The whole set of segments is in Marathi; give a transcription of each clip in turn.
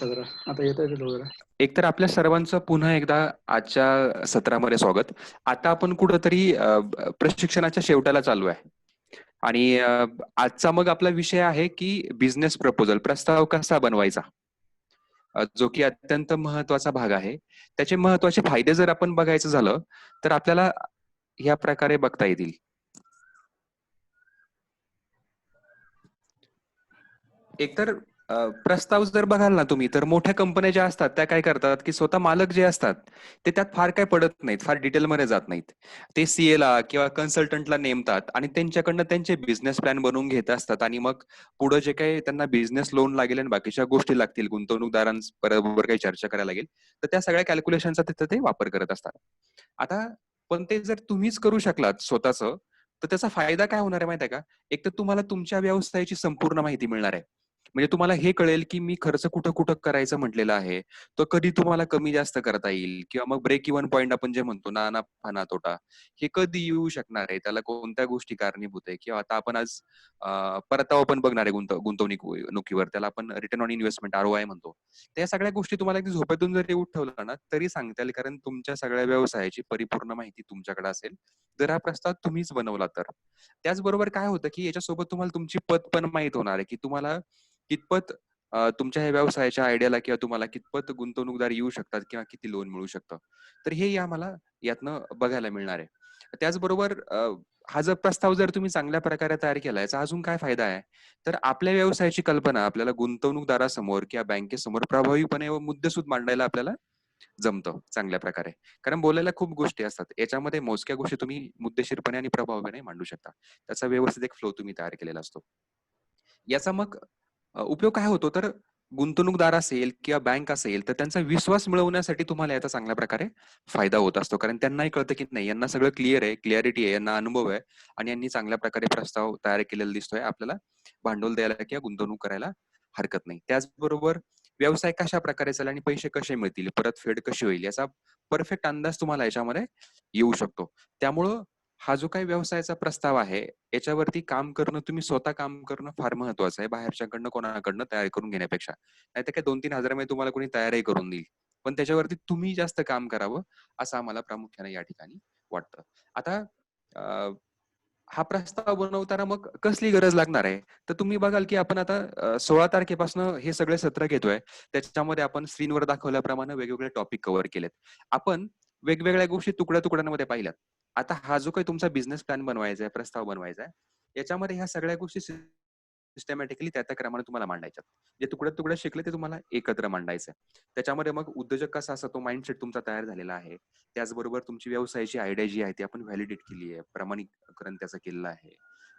जरा आता येतोय का तो जरा? एकतर आपल्या सर्वांचं पुन्हा एकदा आजच्या सत्रामध्ये स्वागत. आता आपण कुठंतरी प्रशिक्षणाच्या शेवटाला चालू आहे आणि आजचा मग आपला विषय आहे की बिझनेस प्रपोजल, प्रस्ताव कसा बनवायचा, जो की अत्यंत महत्वाचा भाग आहे. त्याचे महत्वाचे फायदे जर आपण बघायचं झालं तर आपल्याला या प्रकारे बघता येतील. एकतर प्रस्ताव जर बघाल ना तुम्ही, तर मोठ्या कंपन्या ज्या असतात त्या काय करतात की स्वतः मालक जे असतात ते त्यात फार काय पडत नाहीत, फार डिटेलमध्ये जात नाहीत. ते सीएला किंवा कन्सल्टंटला नेमतात आणि त्यांच्याकडनं त्यांचे बिझनेस प्लॅन बनवून घेत असतात आणि मग पुढे जे काही त्यांना बिझनेस लोन लागेल आणि बाकीच्या गोष्टी लागतील, गुंतवणूकदारांबरोबर काही चर्चा करायला लागेल, तर त्या सगळ्या कॅल्क्युलेशनचा तिथं ते वापर करत असतात. आता पण ते जर तुम्हीच करू शकलात स्वतःचं, तर त्याचा फायदा काय होणार आहे माहिती आहे का? एक तर तुम्हाला तुमच्या व्यवसायाची संपूर्ण माहिती मिळणार आहे. म्हणजे तुम्हाला हे कळेल की मी खर्च कुठं कुठं करायचं म्हटलेलं आहे, तो कधी तुम्हाला कमी जास्त करता येईल किंवा मग ब्रेक इव्हन पॉईंट आपण जे म्हणतो ना, नफा ना तोटा, हे कधी येऊ शकणार आहे, त्याला कोणत्या गोष्टी कारणीभूत आहे, किंवा आता आपण आज परतावा पण बघणार आहे गुंतवणुकीवर, त्याला आपण रिटर्न ऑन इन्व्हेस्टमेंट ROI म्हणतो. त्या सगळ्या गोष्टी तुम्हाला अगदी झोपेतून जरी उठवलं ना तरी सांगता येईल, कारण तुमच्या सगळ्या व्यवसायाची परिपूर्ण माहिती तुमच्याकडे असेल जर हा प्रस्ताव तुम्हीच बनवला तर. त्याचबरोबर काय होतं की याच्यासोबत तुम्हाला तुमची पत पण माहित होणार आहे की तुम्हाला कितपत तुमच्या ह्या व्यवसायाच्या आयडियाला किंवा तुम्हाला कितपत गुंतवणूकदार येऊ शकतात किंवा किती लोन मिळू शकतं. तर हे आम्हाला यातनं बघायला मिळणार आहे. त्याचबरोबर हा जर प्रस्ताव जर तुम्ही चांगल्या प्रकारे तयार केला, याचा अजून काय फायदा आहे, तर आपल्या व्यवसायाची कल्पना आपल्याला गुंतवणूकदारासमोर किंवा बँकेसमोर प्रभावीपणे व मुद्देसूद मांडायला आपल्याला जमतं चांगल्या प्रकारे. कारण बोलायला खूप गोष्टी असतात. याच्यामध्ये मोजक्या गोष्टी तुम्ही मुद्देशीरपणे आणि प्रभावीपणे मांडू शकता. त्याचा व्यवस्थित एक फ्लो तुम्ही तयार केलेला असतो. याचा मग उपयोग काय होतो, तर गुंतवणूकदार असेल किंवा बँक असेल तर त्यांचा विश्वास मिळवण्यासाठी तुम्हाला याचा चांगल्या प्रकारे फायदा होत असतो. कारण त्यांनाही कळतं की नाही, यांना सगळं क्लिअर आहे, क्लॅरिटी आहे, यांना अनुभव आहे आणि यांनी चांगल्या प्रकारे प्रस्ताव तयार केलेला दिसतोय. आपल्याला भांडवल द्यायला किंवा गुंतवणूक करायला हरकत नाही. त्याचबरोबर व्यवसाय कशा प्रकारे चालेल आणि पैसे कसे मिळतील, परतफेड कशी होईल, याचा परफेक्ट अंदाज तुम्हाला याच्यामध्ये येऊ शकतो. त्यामुळं हा जो काही व्यवसायाचा प्रस्ताव आहे याच्यावरती काम करणं, तुम्ही स्वतः काम करणं फार महत्वाचं आहे, बाहेरच्याकडनं कोणाकडनं तयार करून घेण्यापेक्षा. नाहीतर काय 2-3 हजारामध्ये तुम्हाला कोणी तयारही करून देईल, पण त्याच्यावरती तुम्ही जास्त काम करावं असं आम्हाला प्रामुख्याने या ठिकाणी वाटतं. आता हा प्रस्ताव बनवताना मग कसली गरज लागणार आहे, तर तुम्ही बघाल की आपण आता 16 तारखेपासून हे सगळे सत्र घेतोय. त्याच्यामध्ये आपण स्क्रीनवर दाखवल्याप्रमाणे वेगवेगळे टॉपिक कव्हर केलेत. आपण वेगवेगळ्या गोष्टी तुकड्या तुकड्यांमध्ये पाहिल्यात. आता हा जो काही तुमचा बिझनेस प्लॅन बनवायचा आहे, प्रस्ताव बनवायचा आहे, याच्यामध्ये ह्या सगळ्या गोष्टी सिस्टमॅटिकली त्या त्या क्रमाने तुम्हाला मांडायच्यात. जे तुकड्यात तुकड्यात शिकले ते तुम्हाला एकत्र मांडायचं आहे. त्याच्यामध्ये मग उद्योजक कसा असा तो माइंडसेट तुमचा तयार झालेला आहे. त्याचबरोबर तुमची व्यवसायाची आयडिया जी आहे ती आपण व्हॅलिडेट केली आहे, प्रमाणीकरण त्याचं केलेलं आहे.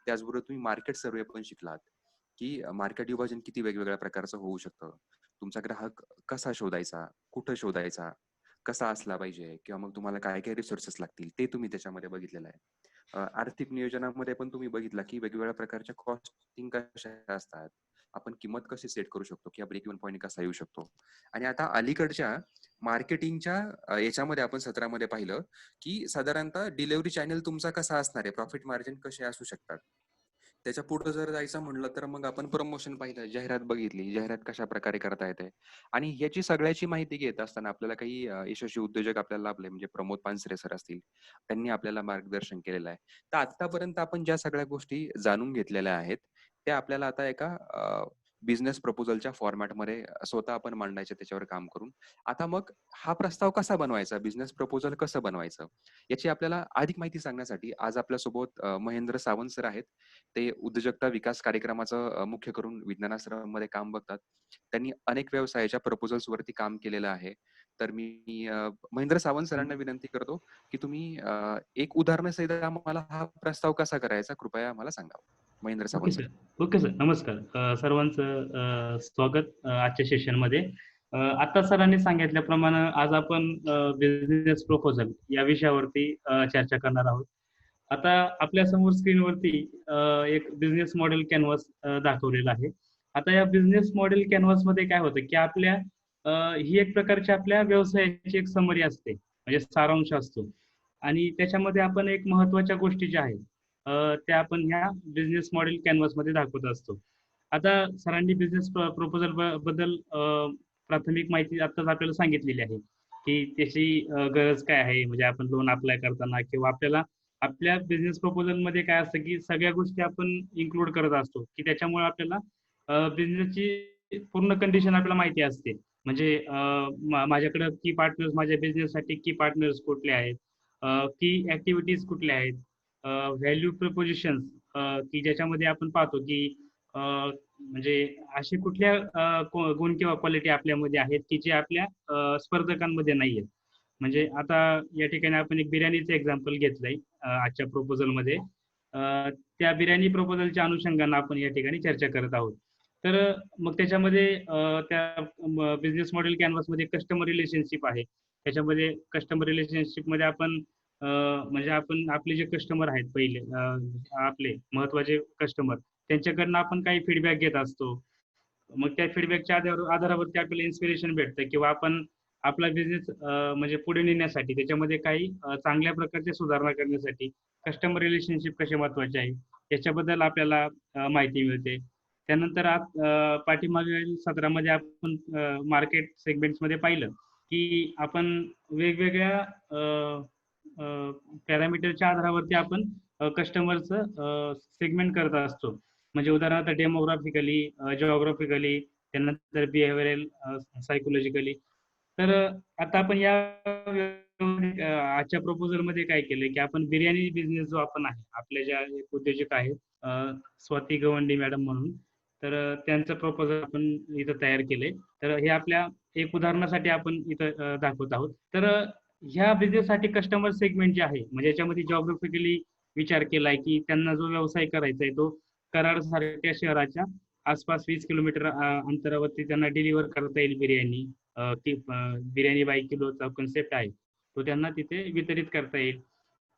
त्याचबरोबर तुम्ही मार्केट सर्वे पण शिकलात, की मार्केट विभाजन किती वेगवेगळ्या प्रकारचं होऊ शकतं. तुमचा ग्राहक कसा शोधायचा, कुठं शोधायचा, कसा असला पाहिजे, किंवा मग तुम्हाला काय काय रिसोर्सेस लागतील ते तुम्ही त्याच्यामध्ये बघितलेलं आहे. आर्थिक नियोजनामध्ये पण तुम्ही बघितला की वेगवेगळ्या प्रकारच्या कॉस्टिंग कशा असतात, आपण किंमत कशी सेट करू शकतो किंवा ब्रेक इव्हन पॉईंट कसा येऊ शकतो. आणि आता अलीकडच्या मार्केटिंगच्या याच्यामध्ये आपण सत्रामध्ये पाहिलं की साधारणतः डिलिव्हरी चॅनल तुमचा कसा असणार आहे, प्रॉफिट मार्जिन कसे असू शकतात. त्याच्या पुढे जर जायचं म्हणलं तर मग आपण प्रमोशन पाहिलं, जाहिरात बघितली, जाहिरात कशा प्रकारे करता येते. आणि ह्याची सगळ्याची माहिती घेत असताना आपल्याला काही यशस्वी उद्योजक आपल्याला लाभले, म्हणजे प्रमोद पानसरे सर असतील, त्यांनी आपल्याला मार्गदर्शन केलेलं आहे. तर आतापर्यंत आपण ज्या सगळ्या गोष्टी जाणून घेतलेल्या आहेत त्या आपल्याला आता एका बिझनेस प्रपोजलच्या फॉर्मॅटमध्ये स्वतः आपण मांडायचे, त्याच्यावर काम करून. आता मग हा प्रस्ताव कसा बनवायचा, बिझनेस प्रपोजल कसं बनवायचं, याची आपल्याला अधिक माहिती सांगण्यासाठी आज आपल्यासोबत महेंद्र सावंत सर आहेत. ते उद्योजकता विकास कार्यक्रमाचं मुख्य करून विज्ञान आश्रमामध्ये काम बघतात. त्यांनी अनेक व्यवसायाच्या प्रपोजल्स वरती काम केलेलं आहे. तर मी महेंद्र सावंत सरांना विनंती करतो की तुम्ही एक उदाहरणासहित आम्हाला हा प्रस्ताव कसा करायचा कृपया आम्हाला सांगावं. Mahendra okay Sawant sir. Sir. Okay sir. नमस्कार. सर्वांचं स्वागत आजच्या सेशनमध्ये. आता सरांनी सांगितल्याप्रमाणे आज आपण बिझनेस प्रपोजल या विषयावरती चर्चा करणार आहोत. आता आपल्या समोर स्क्रीनवरती एक बिझनेस मॉडेल कॅनव्हास दाखवलेला आहे. आता या बिझनेस मॉडेल कॅनव्हास मध्ये काय होतं की आपल्या ही एक प्रकारची आपल्या व्यवसायाची एक समरी असते, म्हणजे सारांश असतो आणि त्याच्यामध्ये आपण एक महत्वाच्या गोष्टी ज्या आहेत त्या आपण ह्या बिझनेस मॉडेल कॅनव्हास मध्ये दाखवत असतो. आता सरांनी बिझनेस प्रपोजल बद्दल प्राथमिक माहिती आत्ताच आपल्याला सांगितलेली आहे की त्याची गरज काय आहे, म्हणजे आपण लोन अप्लाय करताना किंवा आपल्याला आपल्या बिझनेस प्रपोजल मध्ये काय असतं की सगळ्या गोष्टी आपण इन्क्लूड करत असतो की त्याच्यामुळे आपल्याला बिझनेसची पूर्ण कंडिशन आपल्याला माहिती असते. म्हणजे माझ्याकडे की पार्टनर्स, माझ्या बिझनेससाठी की पार्टनर्स कुठले आहेत, की ऍक्टिव्हिटीज कुठल्या आहेत, व्हॅल्यू प्रपोजिशन्स की ज्याच्यामध्ये आपण पाहतो की म्हणजे असे कुठल्या गुण किंवा क्वालिटी आपल्यामध्ये आहेत की जे आपल्या स्पर्धकांमध्ये नाही आहेत. म्हणजे आता या ठिकाणी आपण एक बिर्याणीचं एक्झाम्पल घेतलंय आजच्या proposal मध्ये. त्या बिर्याणी प्रपोजलच्या अनुषंगाने आपण या ठिकाणी चर्चा करत आहोत. तर मग त्याच्यामध्ये त्या बिझनेस मॉडेल कॅनव्हासमध्ये कस्टमर रिलेशनशिप आहे. त्याच्यामध्ये कस्टमर रिलेशनशिप मध्ये आपण म्हणजे आपण आपले जे कस्टमर आहेत पहिले आपले महत्वाचे कस्टमर, त्यांच्याकडनं आपण काही फीडबॅक घेत असतो. मग त्या फीडबॅकच्या आधारावरती आपल्याला इन्स्पिरेशन भेटतं किंवा आपण आपला बिझनेस म्हणजे पुढे नेण्यासाठी त्याच्यामध्ये काही चांगल्या प्रकारच्या सुधारणा करण्यासाठी कस्टमर रिलेशनशिप कसे महत्वाचे आहे याच्याबद्दल आपल्याला माहिती मिळते. त्यानंतर पाठीमागील सत्रामध्ये आपण मार्केट सेगमेंट्स मध्ये पाहिलं की आपण वेगवेगळ्या पॅरामीटरच्या आधारावरती आपण कस्टमरचं सेगमेंट करत असतो. म्हणजे उदाहरणार्थ डेमोग्राफिकली, जिओग्राफिकली, त्यानंतर बिहेव्हिअरल, सायकोलॉजिकली. तर आता आपण या आजच्या प्रपोजल मध्ये काय केलंय की आपण बिर्याणी बिझनेस जो आपण आहे, आपल्या ज्या एक उद्योजक आहेत स्वाती गवंडी मॅडम म्हणून, तर त्यांचं प्रपोजल आपण इथं तयार केलंय. तर हे आपल्या एक उदाहरणासाठी आपण इथं दाखवत आहोत. तर ह्या बिझनेससाठी कस्टमर सेगमेंट जे आहे, म्हणजे याच्यामध्ये जॉग्राफिकली विचार केलाय की त्यांना जो व्यवसाय करायचा आहे तो कराड सारख्या शहराच्या आसपास 20 किलोमीटर अंतरावरती त्यांना डिलिव्हर करता येईल बिर्याणी. बिर्याणी बाय किलोचा कन्सेप्ट आहे तो त्यांना तिथे वितरित करता येईल.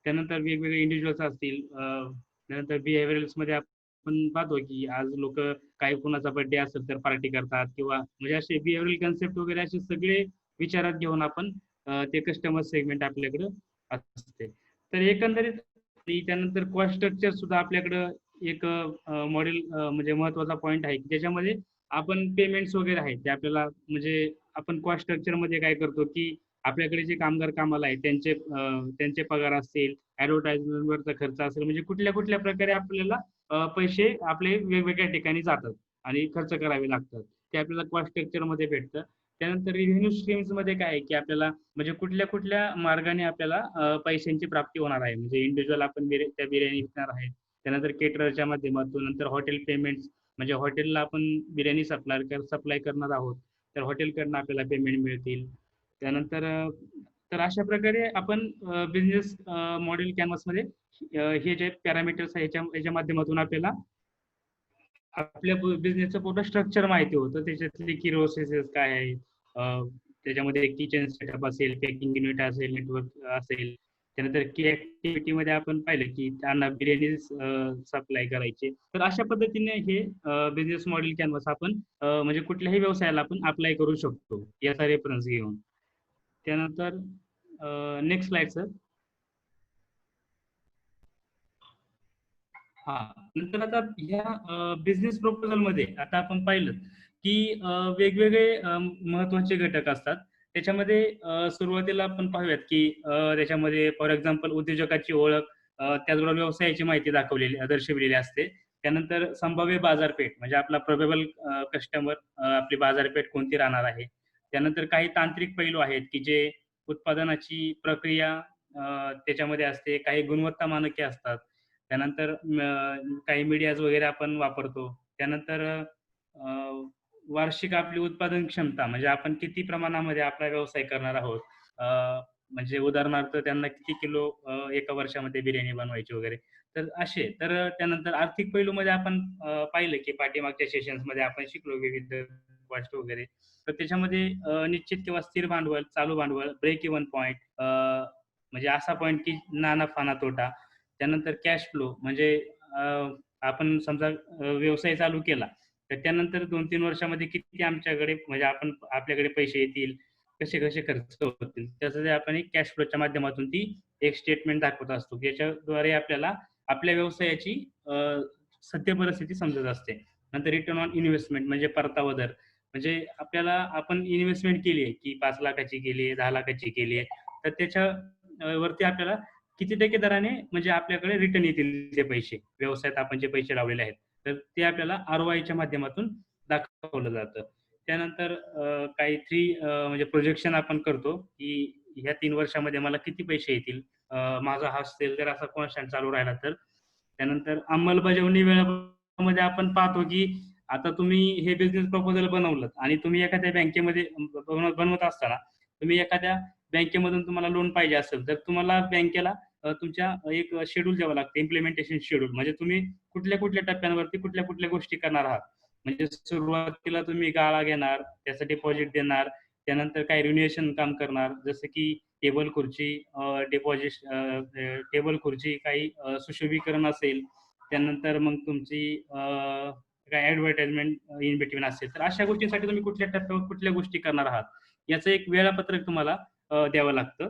त्यानंतर वेगवेगळे इंडिव्हिज्युअल्स असतील. त्यानंतर बिहेव्हिअरल्स मध्ये आपण पाहतो की आज लोक काही कुणाचा बर्थडे असेल तर पार्टी करतात किंवा म्हणजे असे बिहेव्हिअरल कन्सेप्ट वगैरे असे सगळे विचारात घेऊन आपण ते कस्टमर सेगमेंट आपल्याकडे असते. तर एकंदरीत त्यानंतर कॉस्ट स्ट्रक्चर सुद्धा आपल्याकडं एक मॉडेल म्हणजे महत्वाचा पॉईंट आहे की त्याच्यामध्ये आपण पेमेंट्स वगैरे आहेत ते आपल्याला म्हणजे आपण कॉस्ट स्ट्रक्चर मध्ये काय करतो की आपल्याकडे जे कामगार कामाला आहेत त्यांचे पगार असतील, ऍडव्हर्टाइजमेंटवरचा खर्च असेल, म्हणजे कुठल्या कुठल्या प्रकारे आपल्याला पैसे आपले वेगवेगळ्या ठिकाणी जातात आणि खर्च करावे लागतात ते आपल्याला कॉस्ट स्ट्रक्चर मध्ये भेटतं. त्यानंतर रेव्हेन्यू स्ट्रीम्स मध्ये काय आहे की आपल्याला म्हणजे कुठल्या कुठल्या मार्गाने आपल्याला पैशांची प्राप्ती होणार आहे. म्हणजे इंडिव्हिज्युअल आपण त्या बिर्याणी विकणार आहे, त्यानंतर केटररच्या माध्यमातून, नंतर हॉटेल पेमेंट्स म्हणजे हॉटेलला आपण बिर्याणी सप्लाय करणार आहोत तर हॉटेलकडनं आपल्याला पेमेंट मिळतील. त्यानंतर तर अशा प्रकारे आपण बिझनेस मॉडेल कॅनव्हासमध्ये हे जे पॅरामीटर्स आहे याच्या माध्यमातून आपल्याला आपल्या बिझनेसचं पूर्ण स्ट्रक्चर माहिती होतं. त्याच्यातले की प्रोसेसेस काय आहे, त्याच्यामध्ये किचन सेटअप असेल, पॅकिंग युनिट असेल, नेटवर्क असेल. त्यानंतर की ऍक्टिव्हिटी मध्ये आपण पाहिलं की त्यांना बिर्याणी सप्लाय करायचे. तर अशा पद्धतीने हे बिझनेस मॉडेल कॅनव्हास आपण म्हणजे कुठल्याही व्यवसायाला आपण अप्लाय करू शकतो याचा रेफरन्स घेऊन. त्यानंतर नेक्स्ट स्लाइड सर. हा, नंतर आता ह्या बिझनेस प्रपोजल मध्ये आता आपण पाहिलं की वेगवेगळे महत्वाचे घटक असतात. त्याच्यामध्ये सुरुवातीला आपण पाहूयात की त्याच्यामध्ये फॉर एक्झाम्पल उद्योजकाची ओळख, त्याचबरोबर व्यवसायाची माहिती दर्शविलेली असते. त्यानंतर संभाव्य बाजारपेठ म्हणजे आपला प्रोबेबल कस्टमर, आपली बाजारपेठ कोणती राहणार आहे. त्यानंतर काही तांत्रिक पैलू आहेत की जे उत्पादनाची प्रक्रिया त्याच्यामध्ये असते, काही गुणवत्ता मानके असतात. त्यानंतर काही मीडियाज वगैरे आपण वापरतो. त्यानंतर वार्षिक आपली उत्पादन क्षमता म्हणजे आपण किती प्रमाणामध्ये आपला व्यवसाय करणार आहोत. म्हणजे उदाहरणार्थ त्यांना किती किलो एका वर्षामध्ये बिर्याणी बनवायची वगैरे. तर असे तर त्यानंतर आर्थिक पैलूमध्ये आपण पाहिलं की पाठीमागच्या सेशन्स मध्ये आपण शिकलो विविध कॉस्ट वगैरे. तर त्याच्यामध्ये निश्चित किंवा स्थिर भांडवल, चालू भांडवल, ब्रेक इव्हन पॉईंट म्हणजे असा पॉईंट की ना नफा ना तोटा. त्यानंतर कॅश फ्लो म्हणजे आपण समजा व्यवसाय चालू केला तर त्यानंतर 2-3 वर्षामध्ये किती आमच्याकडे म्हणजे आपल्याकडे पैसे येतील, कसे कसे खर्च होतील, त्यासाठी आपण एक कॅश फ्लोच्या माध्यमातून ती एक स्टेटमेंट दाखवत असतो. याच्याद्वारे आपल्याला आपल्या व्यवसायाची सत्य परिस्थिती समजत असते. नंतर रिटर्न ऑन इन्व्हेस्टमेंट म्हणजे परतावा दर. म्हणजे आपल्याला आपण इन्व्हेस्टमेंट केली आहे की 5 लाखाची केली आहे, 10 लाखाची केली आहे, तर त्याच्या वरती आपल्याला किती टक्के दराने म्हणजे आपल्याकडे रिटर्न येतील ते पैसे, व्यवसायात आपण जे पैसे लावलेले आहेत, तर ते आपल्याला ROIच्या माध्यमातून दाखवलं जातं. त्यानंतर काही 3 म्हणजे प्रोजेक्शन आपण करतो की ह्या 3 वर्षामध्ये मला किती पैसे येतील, माझा हा सेल जर असा कॉन्स्टंट चालू राहिला तर. त्यानंतर अंमलबजावणी वेळामध्ये आपण पाहतो की आता तुम्ही हे बिझनेस प्रपोजल बनवलं आणि तुम्ही एखाद्या बँकेमध्ये बनवत असताना तुम्ही एखाद्या बँकेमधून तुम्हाला लोन पाहिजे असेल, तर तुम्हाला बँकेला तुमच्या एक शेड्यूल द्यावं लागतं, इम्प्लिमेंटेशन शेड्यूल. म्हणजे तुम्ही कुठल्या-कुठल्या टप्प्यांवरती कुठल्या-कुठल्या गोष्टी करणार आहात. म्हणजे सुरुवातीला तुम्ही गाळा घेणार, त्याचं डिपॉझिट देणार, त्यानंतर काही रिन्युएशन काम करणार, जसं की टेबल खुर्ची, टेबल खुर्ची, काही सुशोभीकरण असेल, त्यानंतर मग तुमची काय ॲडव्हर्टाइजमेंट इन बिटवीन असेल, तर अशा गोष्टींसाठी तुम्ही कुठल्या टप्प्यावर कुठल्या गोष्टी करणार आहात, याचं एक वेळापत्रक तुम्हाला द्यावं लागतं.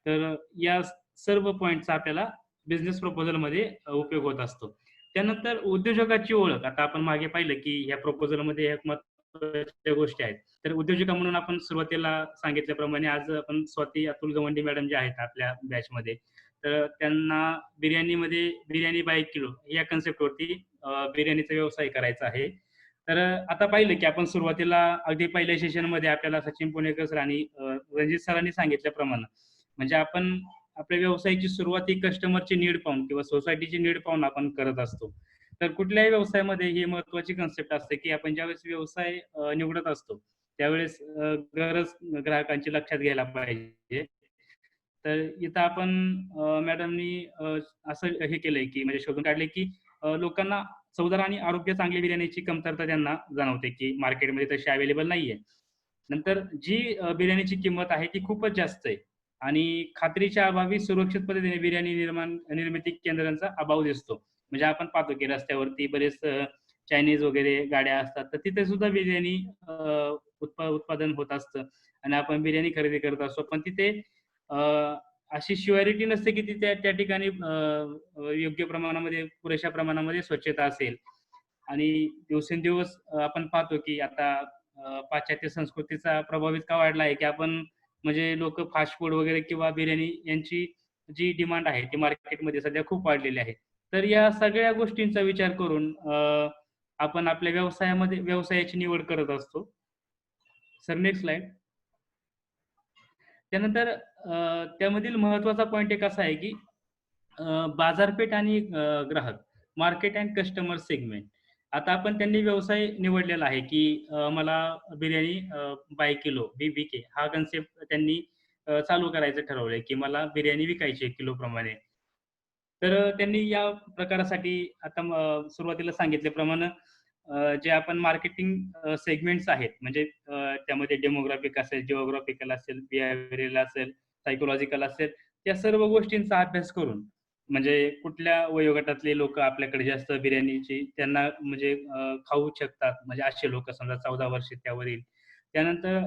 तर या सर्व पॉइंटचा आपल्याला बिझनेस प्रपोजलमध्ये उपयोग होत असतो. त्यानंतर उद्योजकाची ओळख. आता आपण मागे पाहिलं की या प्रपोजलमध्ये एक महत्त्वाच्या गोष्टी आहेत. तर उद्योजका म्हणून आपण सुरुवातीला सांगितल्याप्रमाणे आज आपण स्वाती अतुल गवंडी मॅडम जे आहेत आपल्या बॅचमध्ये, तर त्यांना बिर्याणी बाय किलो या कन्सेप्टवरती बिर्याणीचा व्यवसाय करायचा आहे. तर आता पाहिलं की आपण सुरुवातीला अगदी पहिल्या सेशनमध्ये आपल्याला सचिन पुणेकर सर आणि रणजित सरांनी सांगितल्याप्रमाणे म्हणजे आपण आपल्या व्यवसायाची सुरुवात ही कस्टमरची नीड पाहून किंवा सोसायटीची नीड पाहून आपण करत असतो. तर कुठल्याही व्यवसायामध्ये ही महत्त्वाची कन्सेप्ट असते की आपण ज्यावेळेस व्यवसाय निवडत असतो, त्यावेळेस गरज ग्राहकांची लक्षात घ्यायला पाहिजे. तर इथं आपण मॅडमनी असं हे केलंय की म्हणजे शोधून काढले की लोकांना चवदार आणि आरोग्य चांगली बिर्याणीची कमतरता त्यांना जाणवते की मार्केटमध्ये तशी अवेलेबल नाहीये. नंतर जी बिर्याणीची किंमत आहे ती खूपच जास्त आहे आणि खात्रीच्या अभावी सुरक्षित पद्धतीने बिर्याणी निर्मिती केंद्रांचा अभाव दिसतो. म्हणजे आपण पाहतो की रस्त्यावरती बरेच चायनीज वगैरे गाड्या असतात, तर तिथे सुद्धा बिर्याणी उत्पादन होत असतं आणि आपण बिर्याणी खरेदी करत असतो. पण तिथे अ, अशी श्युअरिटी नसते की तिथे त्या ठिकाणी योग्य प्रमाणामध्ये, पुरेशा प्रमाणामध्ये स्वच्छता असेल. आणि दिवसेंदिवस आपण पाहतो की आता पाश्चात्य संस्कृतीचा प्रभाव इतका वाढला आहे की आपण म्हणजे लोक फास्ट फूड वगैरे किंवा बिर्याणी यांची जी डिमांड आहे ती मार्केटमध्ये सध्या खूप वाढलेली आहे. तर या सगळ्या गोष्टींचा विचार करून आपण आपल्या व्यवसायाची निवड करत असतो. Sir next slide. त्यानंतर त्यामधील महत्त्वाचा पॉइंट एक असा आहे की बाजारपेठ आणि ग्राहक, मार्केट अँड कस्टमर सेगमेंट. आता आपण त्यांनी व्यवसाय निवडलेला आहे की मला बिर्याणी बाय किलो BBK हा कन्सेप्ट त्यांनी चालू करायचं ठरवलंय की मला बिर्याणी विकायची आहे किलोप्रमाणे. तर त्यांनी या प्रकारासाठी आता सुरुवातीला सांगितल्याप्रमाणे जे आपण मार्केटिंग सेगमेंट्स आहेत म्हणजे त्यामध्ये डेमोग्राफिक असेल, जिओग्राफिकल असेल, बिहेवियरल असेल, सायकोलॉजिकल असेल, त्या सर्व गोष्टींचा अभ्यास करून म्हणजे कुठल्या वयोगटातले लोक आपल्याकडे जास्त बिर्याणीची त्यांना म्हणजे खाऊ शकतात, म्हणजे असे लोक समजा 14 वर्ष त्यावरील. त्यानंतर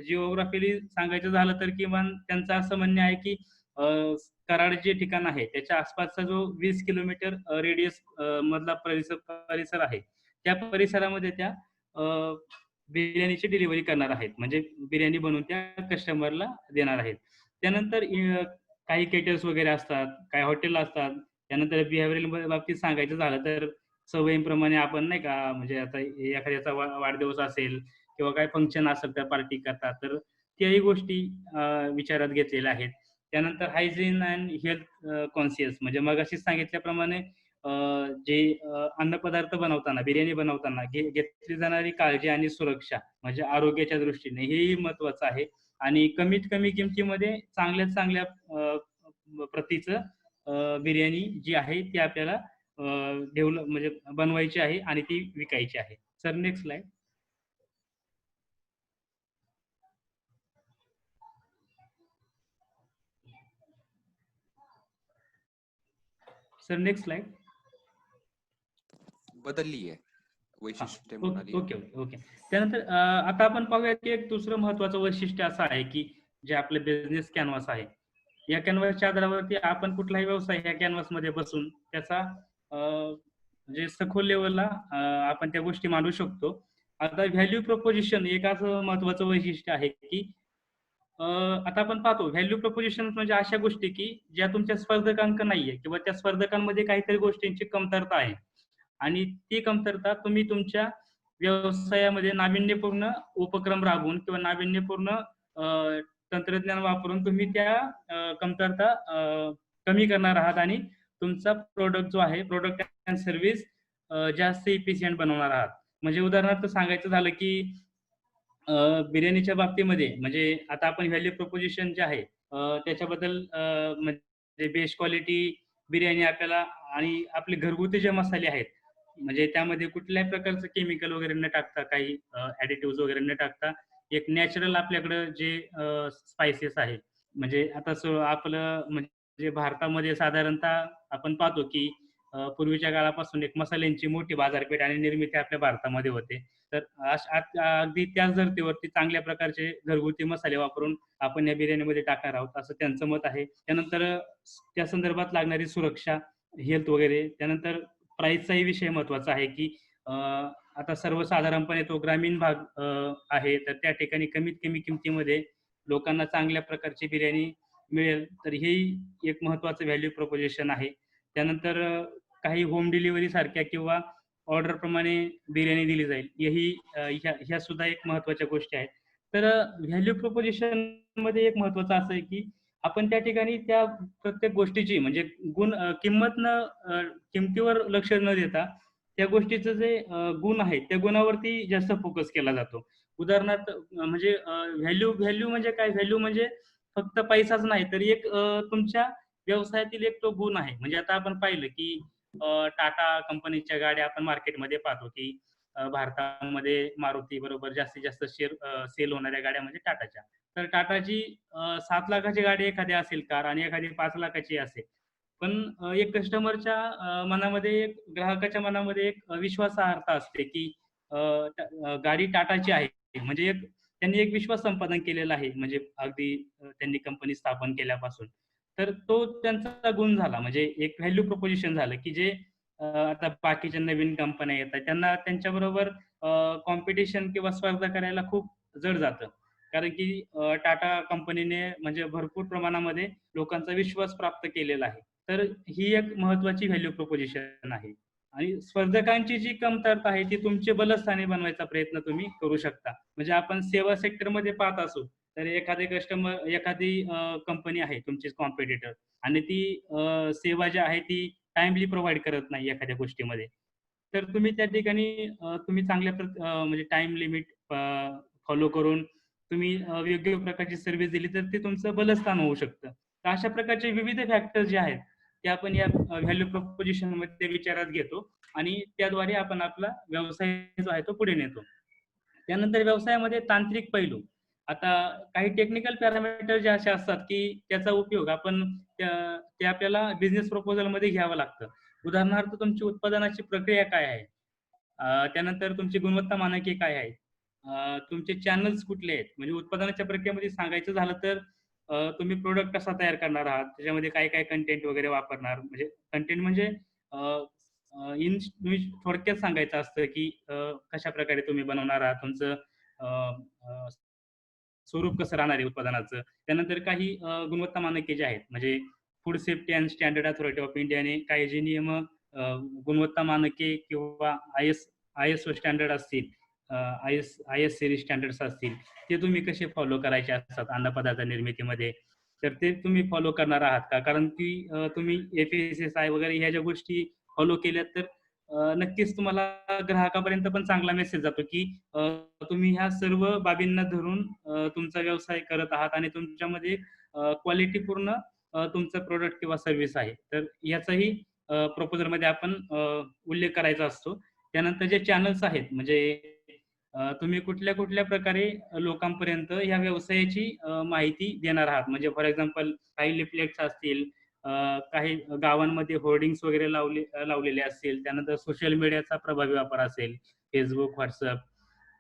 जिओग्राफिकली सांगायचं झालं तर किमान त्यांचं असं म्हणणं आहे की अ, कराड जे ठिकाण आहे त्याच्या आसपासचा जो 20 किलोमीटर रेडियस मधला परिसर आहे, त्या परिसरामध्ये त्या अ, बिर्याणीची डिलिव्हरी करणार आहेत. म्हणजे बिर्याणी बनवून त्या कस्टमरला देणार आहेत. त्यानंतर काही केटर्स वगैरे असतात, काही हॉटेल असतात. त्यानंतर बिहेवियरल बाबतीत सांगायचं झालं तर सवयींप्रमाणे आपण नाही का म्हणजे आता एखाद्याचा वाढदिवस असेल किंवा काही फंक्शन असेल तर पार्टी करतात. तर त्याही गोष्टी विचारात घेतलेल्या आहेत. त्यानंतर हायजीन अँड हेल्थ कॉन्शियस म्हणजे मगाशीच सांगितल्याप्रमाणे जे अन्नपदार्थ बनवताना, बिर्याणी बनवताना घेतली जाणारी काळजी आणि सुरक्षा म्हणजे आरोग्याच्या दृष्टीने हेही महत्त्वाचं आहे आणि कमीत कमी किमतीमध्ये चांगल्यात चांगल्या प्रतीचं बिर्याणी जी आहे ती आपल्याला डेव्हलप म्हणजे बनवायची आहे आणि ती विकायची आहे. Sir next slide. Sir next slide. बदलली आहे हां. वैशिष्ट्य म्हणून आली ओके, ओके, ओके. त्यानंतर आता आपण पाहूया की एक दुसरं महत्त्वाचं वैशिष्ट्य असं आहे की जे आपलं बिझनेस कॅनव्हास आहे. या कॅनव्हासच्या आधारावरती आपण कुठलाही व्यवसाय या कॅनव्हासमध्ये बसून त्याचा म्हणजे सखोल लेव्हलला आपण त्या गोष्टी मांडू शकतो आता व्हॅल्यू प्रपोजिशन एक असं महत्वाचं वैशिष्ट्य आहे की आता आपण पाहतो व्हॅल्यू प्रपोजिशन म्हणजे अशा गोष्टी की ज्या तुमच्या स्पर्धकांक नाहीये किंवा त्या स्पर्धकांमध्ये काहीतरी गोष्टींची कमतरता आहे आणि ती कमतरता तुम्ही तुमच्या व्यवसायामध्ये नाविन्यपूर्ण उपक्रम राबवून किंवा नाविन्यपूर्ण तंत्रज्ञान वापरून तुम्ही त्या कमतरता कमी करणार आहात आणि तुमचा प्रोडक्ट जो आहे प्रोडक्ट अँड सर्व्हिस जास्त इफिशियंट बनवणार आहात. म्हणजे उदाहरणार्थ सांगायचं झालं की बिर्याणीच्या बाबतीमध्ये म्हणजे आता आपण व्हॅल्यू प्रपोजिशन जे आहे त्याच्याबद्दल म्हणजे बेस्ट क्वालिटी बिर्याणी आपल्याला आणि आपले घरगुती जे मसाले आहेत म्हणजे त्यामध्ये कुठल्याही प्रकारचं केमिकल वगैरे न टाकता काही ऍडिटिव्ह वगैरे न टाकता एक नॅचरल आपल्याकडं जे स्पायसेस आहे म्हणजे आता आपलं म्हणजे भारतामध्ये साधारणतः आपण पाहतो की पूर्वीच्या काळापासून एक मसाल्यांची मोठी बाजारपेठ आणि निर्मिती आपल्या भारतामध्ये होते. तर अगदी त्याच धर्तीवरती चांगल्या प्रकारचे घरगुती मसाले वापरून आपण या बिर्याणीमध्ये टाकणार आहोत असं त्यांचं मत आहे. त्यानंतर त्या संदर्भात लागणारी सुरक्षा, हेल्थ वगैरे, त्यानंतर प्राईसचाही विषय महत्वाचा आहे की आता सर्वसाधारणपणे तो ग्रामीण भाग आहे तर त्या ठिकाणी कमीत कमी किमतीमध्ये लोकांना चांगल्या प्रकारची बिर्याणी मिळेल तर हेही एक महत्वाचं व्हॅल्यू प्रपोजिशन आहे. त्यानंतर काही होम डिलिव्हरी सारख्या किंवा ऑर्डर प्रमाणे बिर्याणी दिली जाईल ह्या सुद्धा एक महत्वाच्या गोष्टी आहेत. तर व्हॅल्यू प्रपोजिशन मध्ये एक महत्वाचं असं आहे की आपण त्या ठिकाणी त्या प्रत्येक गोष्टीची म्हणजे किमतीवर लक्ष न देता त्या गोष्टीचं जे गुण आहेत त्या गुणावरती जास्त फोकस केला जातो. उदाहरणार्थ म्हणजे व्हॅल्यू व्हॅल्यू म्हणजे काय, व्हॅल्यू म्हणजे फक्त पैसाच नाही तर एक तुमच्या व्यवसायातील एक तो गुण आहे. म्हणजे आता आपण पाहिलं की टाटा कंपनीच्या गाड्या आपण मार्केटमध्ये पाहतो की भारतामध्ये मारुती बरोबर जास्तीत जास्त सेल होणाऱ्या गाड्या म्हणजे टाटाच्या. तर टाटाची 7 लाखाची गाडी एखादी असेल कार आणि एखादी 5 लाखाची असेल. पण एक कस्टमरच्या मनामध्ये, एक ग्राहकाच्या मनामध्ये एक विश्वासार्हता असते की गाडी टाटाची आहे. म्हणजे एक त्यांनी एक विश्वास संपादन केलेला आहे. म्हणजे अगदी त्यांनी कंपनी स्थापन केल्यापासून. तर तो त्यांचा गुण झाला. म्हणजे एक व्हॅल्यू प्रपोजिशन झालं की जे आता बाकीच्या नवीन कंपन्या येतात त्यांना त्यांच्याबरोबर कॉम्पिटिशन किंवा स्पर्धा करायला खूप जड जातं. कारण की टाटा कंपनीने म्हणजे भरपूर प्रमाणामध्ये लोकांचा विश्वास प्राप्त केलेला आहे. तर ही एक महत्वाची व्हॅल्यू प्रपोजिशन आहे. आणि स्पर्धकांची जी कमतरता आहे ती तुमचे बलस्थानी बनवायचा प्रयत्न तुम्ही करू शकता. म्हणजे आपण सेवा सेक्टरमध्ये पाहत असू तर एखादी कंपनी आहे तुमची कॉम्पिटिटर आणि ती सेवा जी आहे ती टाइमली प्रोव्हाइड करत नाही एखाद्या गोष्टीमध्ये. तर तुम्ही त्या ठिकाणी तुम्ही चांगल्या म्हणजे टाइम लिमिट फॉलो करून तुम्ही योग्य प्रकारची सर्व्हिस दिली तर ते तुमचं बलस्थान होऊ शकतं. तर अशा प्रकारचे विविध फॅक्टर जे आहेत ते आपण या व्हॅल्यू प्रपोजिशन मध्ये विचारात घेतो आणि त्याद्वारे आपण आपला व्यवसाय जो आहे तो पुढे नेतो. त्यानंतर व्यवसायामध्ये तांत्रिक पैलू. आता काही टेक्निकल पॅरामीटर जे असे असतात की त्याचा उपयोग आपण ते आपल्याला बिझनेस प्रपोजल मध्ये घ्यावं लागतं. उदाहरणार्थ तुमची उत्पादनाची प्रक्रिया काय आहे, त्यानंतर तुमची गुणवत्ता मानके काय आहेत, तुमचे चॅनल्स कुठले आहेत. म्हणजे उत्पादनाच्या प्रक्रियेमध्ये सांगायचं झालं तर तुम्ही प्रोडक्ट कसा तयार करणार आहात, त्याच्यामध्ये काय काय कंटेंट वगैरे वापरणार. म्हणजे कंटेंट म्हणजे तुम्ही थोडक्यात सांगायचं असतं की कशा प्रकारे तुम्ही बनवणार आहात, तुमचं स्वरूप कसं राहणार आहे उत्पादनाचं. त्यानंतर काही गुणवत्ता मानके जे आहेत म्हणजे food safety and standard authority of इंडियाने काही जे नियम गुणवत्ता मानके किंवा ISO स्टँडर्ड असतील, IS सिरीज स्टँडर्ड्स असतील ते तुम्ही कसे फॉलो करायचे असतात अन्नपदार्थ निर्मितीमध्ये. तर ते तुम्ही फॉलो करणार आहात का? कारण की तुम्ही FSSAI वगैरे ह्या ज्या गोष्टी फॉलो केल्यात तर नक्कीच तुम्हाला ग्राहकापर्यंत पण चांगला मेसेज जातो की तुम्ही ह्या सर्व बाबींना धरून तुमचा व्यवसाय करत आहात आणि तुमच्यामध्ये क्वालिटीपूर्ण तुमचं प्रोडक्ट किंवा सर्व्हिस आहे. तर याचाही प्रपोजल मध्ये आपण उल्लेख करायचा असतो. त्यानंतर जे चॅनल्स आहेत म्हणजे तुम्ही कुठल्या कुठल्या प्रकारे लोकांपर्यंत या व्यवसायाची माहिती देणार आहात. म्हणजे फॉर एक्झाम्पल काही लिफलेट्स असतील, काही गावांमध्ये होर्डिंग्स वगैरे लावलेले असतील, त्यानंतर सोशल मीडियाचा प्रभावी वापर असेल, फेसबुक, व्हॉट्सअप.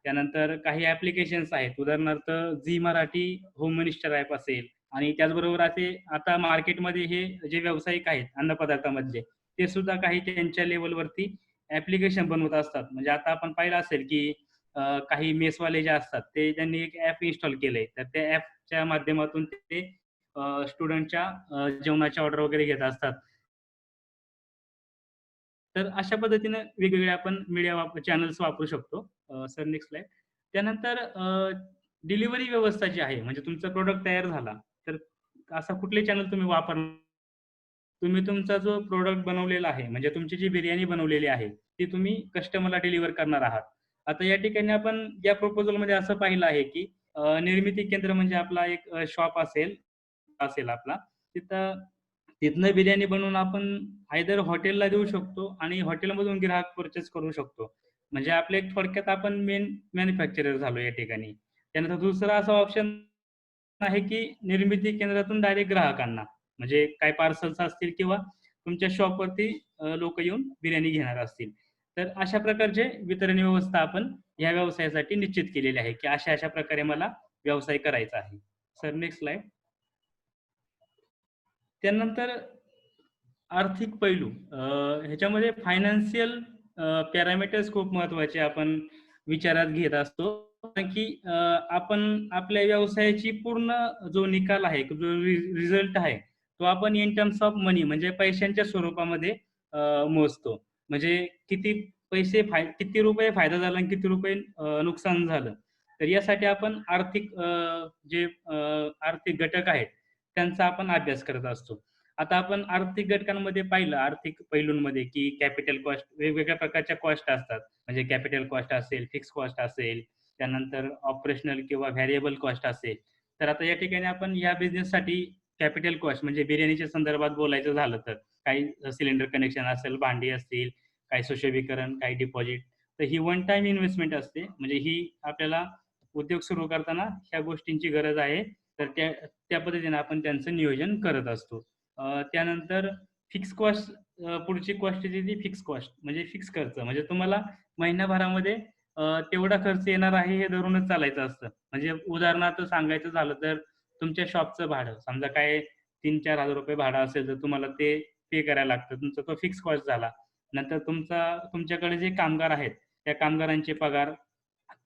त्यानंतर काही ऍप्लिकेशन्स आहेत, उदाहरणार्थ Zee Marathi home minister app असेल आणि त्याचबरोबर आता मार्केटमध्ये हे जे व्यावसायिक आहेत अन्नपदार्थामधले ते सुद्धा काही त्यांच्या लेवलवरती ऍप्लिकेशन बनवत असतात. म्हणजे आता आपण पाहिलं असेल की काही मेसवाले जे असतात ते त्यांनी एक ॲप इन्स्टॉल केलंय. तर त्या ॲपच्या माध्यमातून ते स्टुडंटच्या जेवणाच्या ऑर्डर वगैरे घेत असतात. तर अशा पद्धतीनं वेगवेगळे आपण मीडिया चॅनल्स वापरू शकतो. Sir next slide. त्यानंतर डिलिव्हरी व्यवस्था जी आहे, म्हणजे तुमचा प्रॉडक्ट तयार झाला, तर असा कुठले चॅनल तुम्ही वापरणार? तुम्ही तुमचा जो प्रॉडक्ट बनवलेला आहे, म्हणजे तुमची जी बिर्याणी बनवलेली आहे, ती तुम्ही कस्टमरला डिलिव्हर करणार आहात. आता या ठिकाणी आपण या प्रपोजलमध्ये असं पाहिलं आहे, की निर्मिती केंद्र म्हणजे आपला एक शॉप असेल असेल आपला. तिथं तिथनं बिर्याणी बनवून आपण आयदर हॉटेलला देऊ शकतो आणि हॉटेलमधून ग्राहक पर्चेस करू शकतो. म्हणजे आपले एक थोडक्यात आपण मेन मॅन्युफॅक्चरर झालो या ठिकाणी. त्यानंतर दुसरा असा ऑप्शन आहे, की निर्मिती केंद्रातून डायरेक्ट ग्राहकांना. म्हणजे काही पार्सल्स असतील किंवा तुमच्या शॉपवरती येऊन बिर्याणी घेणार असतील. तर अशा प्रकारचे वितरण व्यवस्था आपण या व्यवसायासाठी निश्चित केलेली आहे, की अशा-अशा प्रकारे मला व्यवसाय करायचा आहे. Sir next slide. त्यानंतर आर्थिक पैलू ह्याच्यामध्ये फायनान्शियल पॅरामीटर्स खूप महत्त्वाचे आपण विचारात घेत असतो. कारण की आपण आपल्या व्यवसायाची पूर्ण जो निकाल आहे, जो रिझल्ट आहे, तो आपण इन टर्म्स ऑफ मनी म्हणजे पैशांच्या स्वरूपामध्ये मोजतो. म्हणजे किती रुपये फायदा झाला आणि किती रुपये नुकसान झालं. तर यासाठी आपण आर्थिक घटक आहेत, त्यांचा आपण अभ्यास करत असतो. आता आपण आर्थिक घटकांमध्ये पाहिलं, आर्थिक पैलूंमध्ये, की कॅपिटल कॉस्ट वेगवेगळ्या प्रकारच्या कॉस्ट असतात. म्हणजे कॅपिटल कॉस्ट असेल, फिक्स कॉस्ट असेल, त्यानंतर ऑपरेशनल किंवा व्हेरिएबल कॉस्ट असेल. तर आता या ठिकाणी आपण या बिझनेससाठी कॅपिटल कॉस्ट म्हणजे बिर्याणीच्या संदर्भात बोलायचं झालं तर काही सिलेंडर कनेक्शन असेल, भांडी असतील, काही सुशोभीकरण, काही डिपॉझिट. तर ही वन टाईम इन्व्हेस्टमेंट असते. म्हणजे ही आपल्याला उद्योग सुरू करताना ह्या गोष्टींची गरज आहे. तर त्या पद्धतीने आपण त्यांचं नियोजन करत असतो. त्यानंतर फिक्स कॉस्ट पुढची कॉस्ट येते ती फिक्स कॉस्ट म्हणजे फिक्स खर्च. म्हणजे तुम्हाला महिन्याभरामध्ये तेवढा खर्च येणार आहे हे धरूनच चालायचं असतं. म्हणजे उदाहरणार्थ सांगायचं झालं तर तुमच्या शॉपचं भाडं समजा काय ₹3,000-4,000 भाडं असेल तर तुम्हाला ते पे करायला लागतं. तुमचा तो फिक्स कॉस्ट झाला. नंतर तुमच्याकडे जे कामगार आहेत, त्या कामगारांचे पगार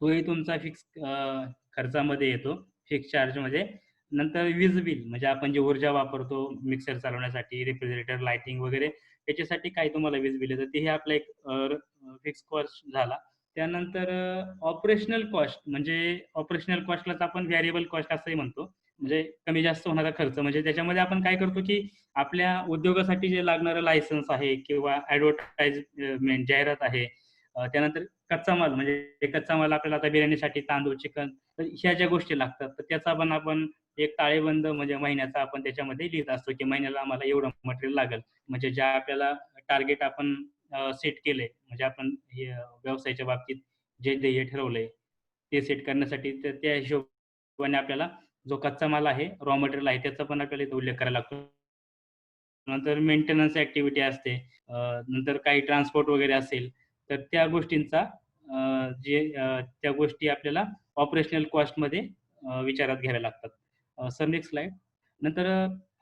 तोही तुमचा फिक्स खर्चामध्ये येतो, फिक्स चार्जमध्ये. नंतर वीज बिल म्हणजे आपण जे ऊर्जा वापरतो मिक्सर चालवण्यासाठी, रेफ्रिजरेटर, लाइटिंग वगैरे याच्यासाठी काही तुम्हाला वीज बिल येतं. तेही आपला एक फिक्स कॉस्ट झाला. त्यानंतर ऑपरेशनल कॉस्ट म्हणजे ऑपरेशनल कॉस्टलाच आपण व्हेरिएबल कॉस्ट असंही म्हणतो. म्हणजे कमी जास्त होणारा खर्च. म्हणजे त्याच्यामध्ये आपण काय करतो, की आपल्या उद्योगासाठी जे लागणारं लायसन्स आहे किंवा ॲडव्हर्टाइजमेंट जाहिरात आहे. त्यानंतर कच्चा माल म्हणजे कच्चा माल आपल्याला आता बिर्याणीसाठी तांदूळ, चिकन तर ह्या ज्या गोष्टी लागतात, तर त्याचा पण आपण एक ताळेबंद म्हणजे महिन्याचा आपण त्याच्यामध्ये लिहित असतो, की महिन्याला आम्हाला एवढं मटेरियल लागेल. म्हणजे ज्या आपल्याला टार्गेट आपण सेट केलंय, म्हणजे आपण हे व्यवसायाच्या बाबतीत जे ध्येय ठरवलंय, ते सेट करण्यासाठी तर त्या हिशोबाने आपल्याला जो कच्चा माल आहे, रॉ मटेरियल आहे, त्याचा पण आपल्याला इथे उल्लेख करायला लागतो. नंतर मेंटेनन्स ॲक्टिव्हिटी असते. नंतर काही ट्रान्सपोर्ट वगैरे असेल, तर त्या गोष्टींचा त्या गोष्टी आपल्याला ऑपरेशनल कॉस्टमध्ये विचारात घ्याव्या लागतात. Sir next slide. नंतर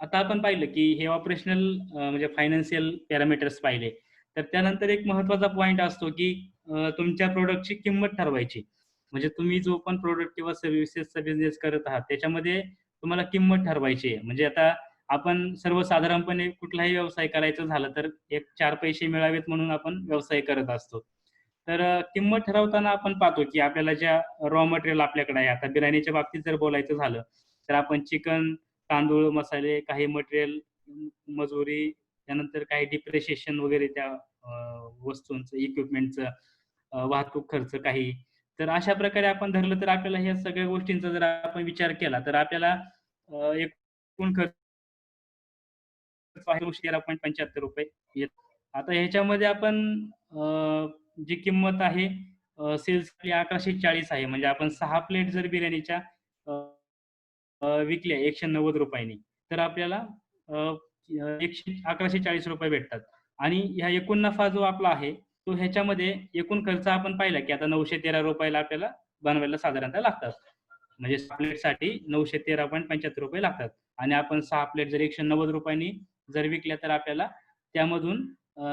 आता आपण पाहिलं, की हे ऑपरेशनल म्हणजे फायनान्शियल पॅरामीटर्स पाहिले. तर त्यानंतर एक महत्त्वाचा पॉइंट असतो, की तुमच्या प्रॉडक्टची किंमत ठरवायची. म्हणजे तुम्ही जो पण प्रॉडक्ट किंवा सर्व्हिसेसचा बिझनेस करत आहात, त्याच्यामध्ये तुम्हाला किंमत ठरवायची आहे. म्हणजे आता आपण सर्वसाधारणपणे कुठलाही व्यवसाय करायचा झाला तर एक 4 पैसे मिळावेत म्हणून आपण व्यवसाय करत असतो. तर किंमत ठरवताना आपण पाहतो, की आपल्याला ज्या रॉ मटेरियल आपल्याकडे आहे. आता बिर्याणीच्या बाबतीत जर बोलायचं झालं, तर आपण चिकन, तांदूळ, मसाले, काही मटेरियल, मजुरी, त्यानंतर काही डिप्रिशिएशन वगैरे त्या वस्तूंचं, इक्विपमेंटचं, वाहतूक खर्च काही. तर अशा प्रकारे आपण धरलं तर आपल्याला ह्या सगळ्या गोष्टींचा जर आपण विचार केला, तर आपल्याला एकूण खर्च आहे ₹13.75 येत. आता ह्याच्यामध्ये आपण जी किंमत आहे सेल्सची 1140 आहे. म्हणजे आपण 6 प्लेट जर बिर्याणीच्या अ, अ, विकल्या ₹190 तर आपल्याला अ, 1140 रुपये भेटतात. आणि ह्या एकूण नफा जो आपला आहे, तो ह्याच्यामध्ये एकूण खर्च आपण पाहिला, की आता ₹913 ला आपल्याला बनवायला साधारणतः लागतात. म्हणजे 6 प्लेटसाठी ₹913.75 लागतात. आणि आपण 6 प्लेट जर ₹190 जर विकल्या तर आपल्याला त्यामधून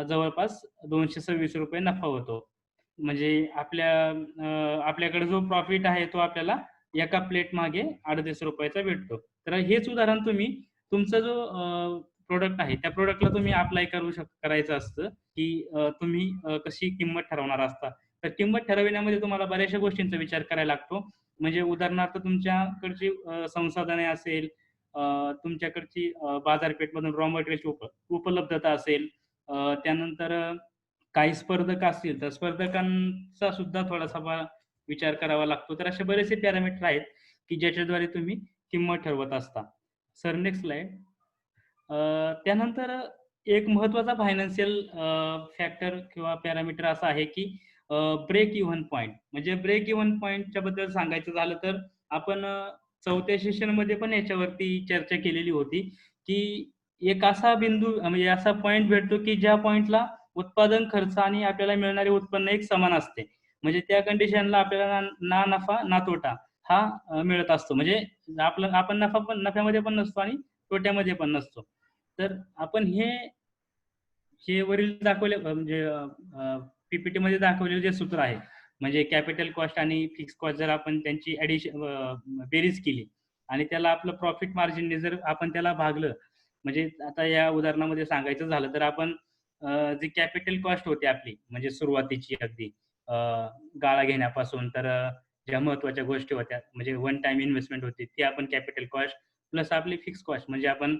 जवळपास ₹226 नफा होतो. म्हणजे आपल्याकडे जो प्रॉफिट आहे तो आपल्याला एका प्लेट मागे 38 रुपयाचा भेटतो. तर हेच उदाहरण तुम्ही तुमचा जो प्रोडक्ट आहे त्या प्रोडक्टला तुम्ही अप्लाय करायचं असतं, की तुम्ही कशी किंमत ठरवणार असता. तर किंमत ठरविण्यामध्ये तुम्हाला बऱ्याचशा गोष्टींचा विचार करायला लागतो. म्हणजे उदाहरणार्थ तुमच्याकडची संसाधने असेल, तुमच्याकडची बाजारपेठमधून रॉ मटेरियलची उपलब्धता असेल, त्यानंतर काही स्पर्धक असतील तर स्पर्धकांचा सुद्धा थोडासा विचार करावा लागतो. तर असे बरेचसे पॅरामीटर आहेत, की ज्याच्याद्वारे तुम्ही किंमत ठरवत असता. Sir next slide. त्यानंतर एक महत्त्वाचा फायनान्शियल फॅक्टर किंवा पॅरामीटर असा आहे, की ब्रेक इव्हन पॉइंट. म्हणजे ब्रेक इव्हन पॉइंटच्या बद्दल सांगायचं झालं तर आपण चौथ्या सेशनमध्ये पण याच्यावरती चर्चा केलेली होती, की एक असा बिंदू म्हणजे असा पॉइंट भेटतो, की ज्या पॉइंटला उत्पादन खर्च आणि आपल्याला मिळणारे उत्पन्न एक समान असते. म्हणजे त्या कंडिशनला आपल्याला ना नफा ना तोटा हा मिळत असतो. म्हणजे आपण नफ्यामध्ये पण नसतो आणि तोट्यामध्ये पण नसतो. तर आपण हे वरील दाखवले म्हणजे पीपीटी मध्ये दाखवलेले जे सूत्र आहे, म्हणजे कॅपिटल कॉस्ट आणि फिक्स कॉस्ट जर आपण त्यांची बेरीज केली आणि त्याला आपलं प्रॉफिट मार्जिनने जर आपण त्याला भागलं, म्हणजे आता या उदाहरणामध्ये सांगायचं झालं तर आपण जी कॅपिटल कॉस्ट होती आपली म्हणजे सुरुवातीची अगदी गाळा घेण्यापासून तर ज्या महत्वाच्या गोष्टी होत्या म्हणजे वन टाइम इन्व्हेस्टमेंट होती ती आपण कॅपिटल कॉस्ट प्लस आपली फिक्स कॉस्ट म्हणजे आपण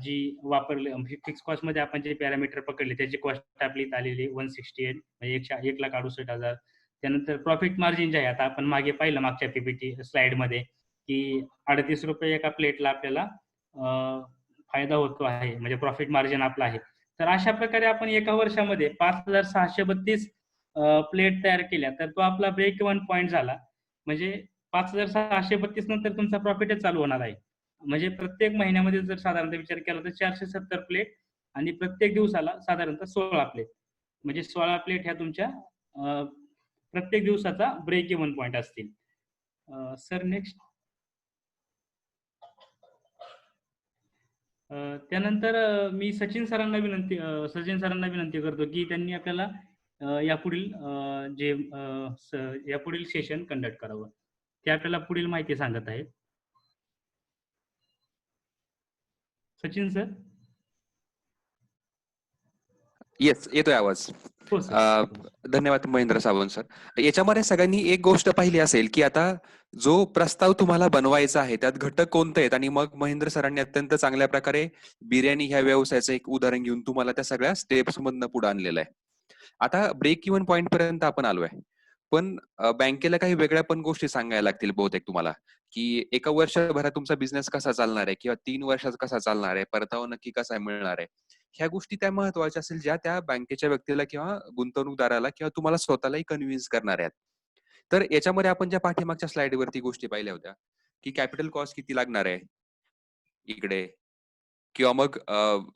जी वापरली फिक्स कॉस्ट मध्ये आपण जे पॅरामीटर पकडले त्याची कॉस्ट आपली आलेली 168 म्हणजे 1,68,000. त्यानंतर प्रॉफिट मार्जिन जे आहे आता आपण मागे पाहिलं मागच्या पीपीटी स्लाइड मध्ये की 38 रुपये एका प्लेटला आपल्याला फायदा होतो आहे म्हणजे प्रॉफिट मार्जिन आपला आहे. तर अशा प्रकारे आपण एका वर्षामध्ये 5,632 प्लेट तयार केल्या तर तो आपला ब्रेक इव्हन पॉईंट झाला. म्हणजे 5,632 नंतर तुमचा प्रॉफिटच चालू होणार आहे. म्हणजे प्रत्येक महिन्यामध्ये जर साधारणतः विचार केला तर 470 प्लेट आणि प्रत्येक दिवसाला साधारणतः 16 प्लेट. म्हणजे 16 प्लेट ह्या तुमच्या प्रत्येक दिवसाचा ब्रेक इव्हन पॉईंट असतील. Sir next. त्यानंतर मी सचिन सरांना विनंती करतो की त्यांनी आपल्याला यापुढील यापुढील सेशन कंडक्ट करावं. ते आपल्याला पुढील माहिती सांगत आहेत. सचिन सर. येस, येतोय आवाज. हो सर. धन्यवाद महेंद्र सावंत सर. याच्यामध्ये सगळ्यांनी एक गोष्ट पाहिली असेल की आता जो प्रस्ताव तुम्हाला बनवायचा आहे त्यात घटक कोणते आहेत आणि मग महेंद्र सरांनी अत्यंत चांगल्या प्रकारे बिर्याणी ह्या व्यवसायाचं एक उदाहरण घेऊन तुम्हाला त्या सगळ्या स्टेप्स मधनं पुढे आणलेलं आहे. आता ब्रेक इव्हन पॉईंट पर्यंत आपण आलोय, पण बँकेला काही वेगळ्या पण गोष्टी सांगायला लागतील बहुतेक तुम्हाला, की एका वर्षभरात तुमचा बिझनेस कसा चालणार आहे किंवा 3 वर्षात कसा चालणार आहे, परतावा नक्की कसा मिळणार आहे. ह्या गोष्टी त्या महत्वाच्या असेल ज्या त्या बँकेच्या व्यक्तीला किंवा गुंतवणूकदाराला किंवा तुम्हाला स्वतःलाही कन्व्हिन्स करणार आहेत. तर याच्यामध्ये आपण ज्या पाठीमागच्या स्लाइड वरती गोष्टी पाहिल्या होत्या, की कॅपिटल कॉस्ट किती लागणार आहे इकडे, किंवा मग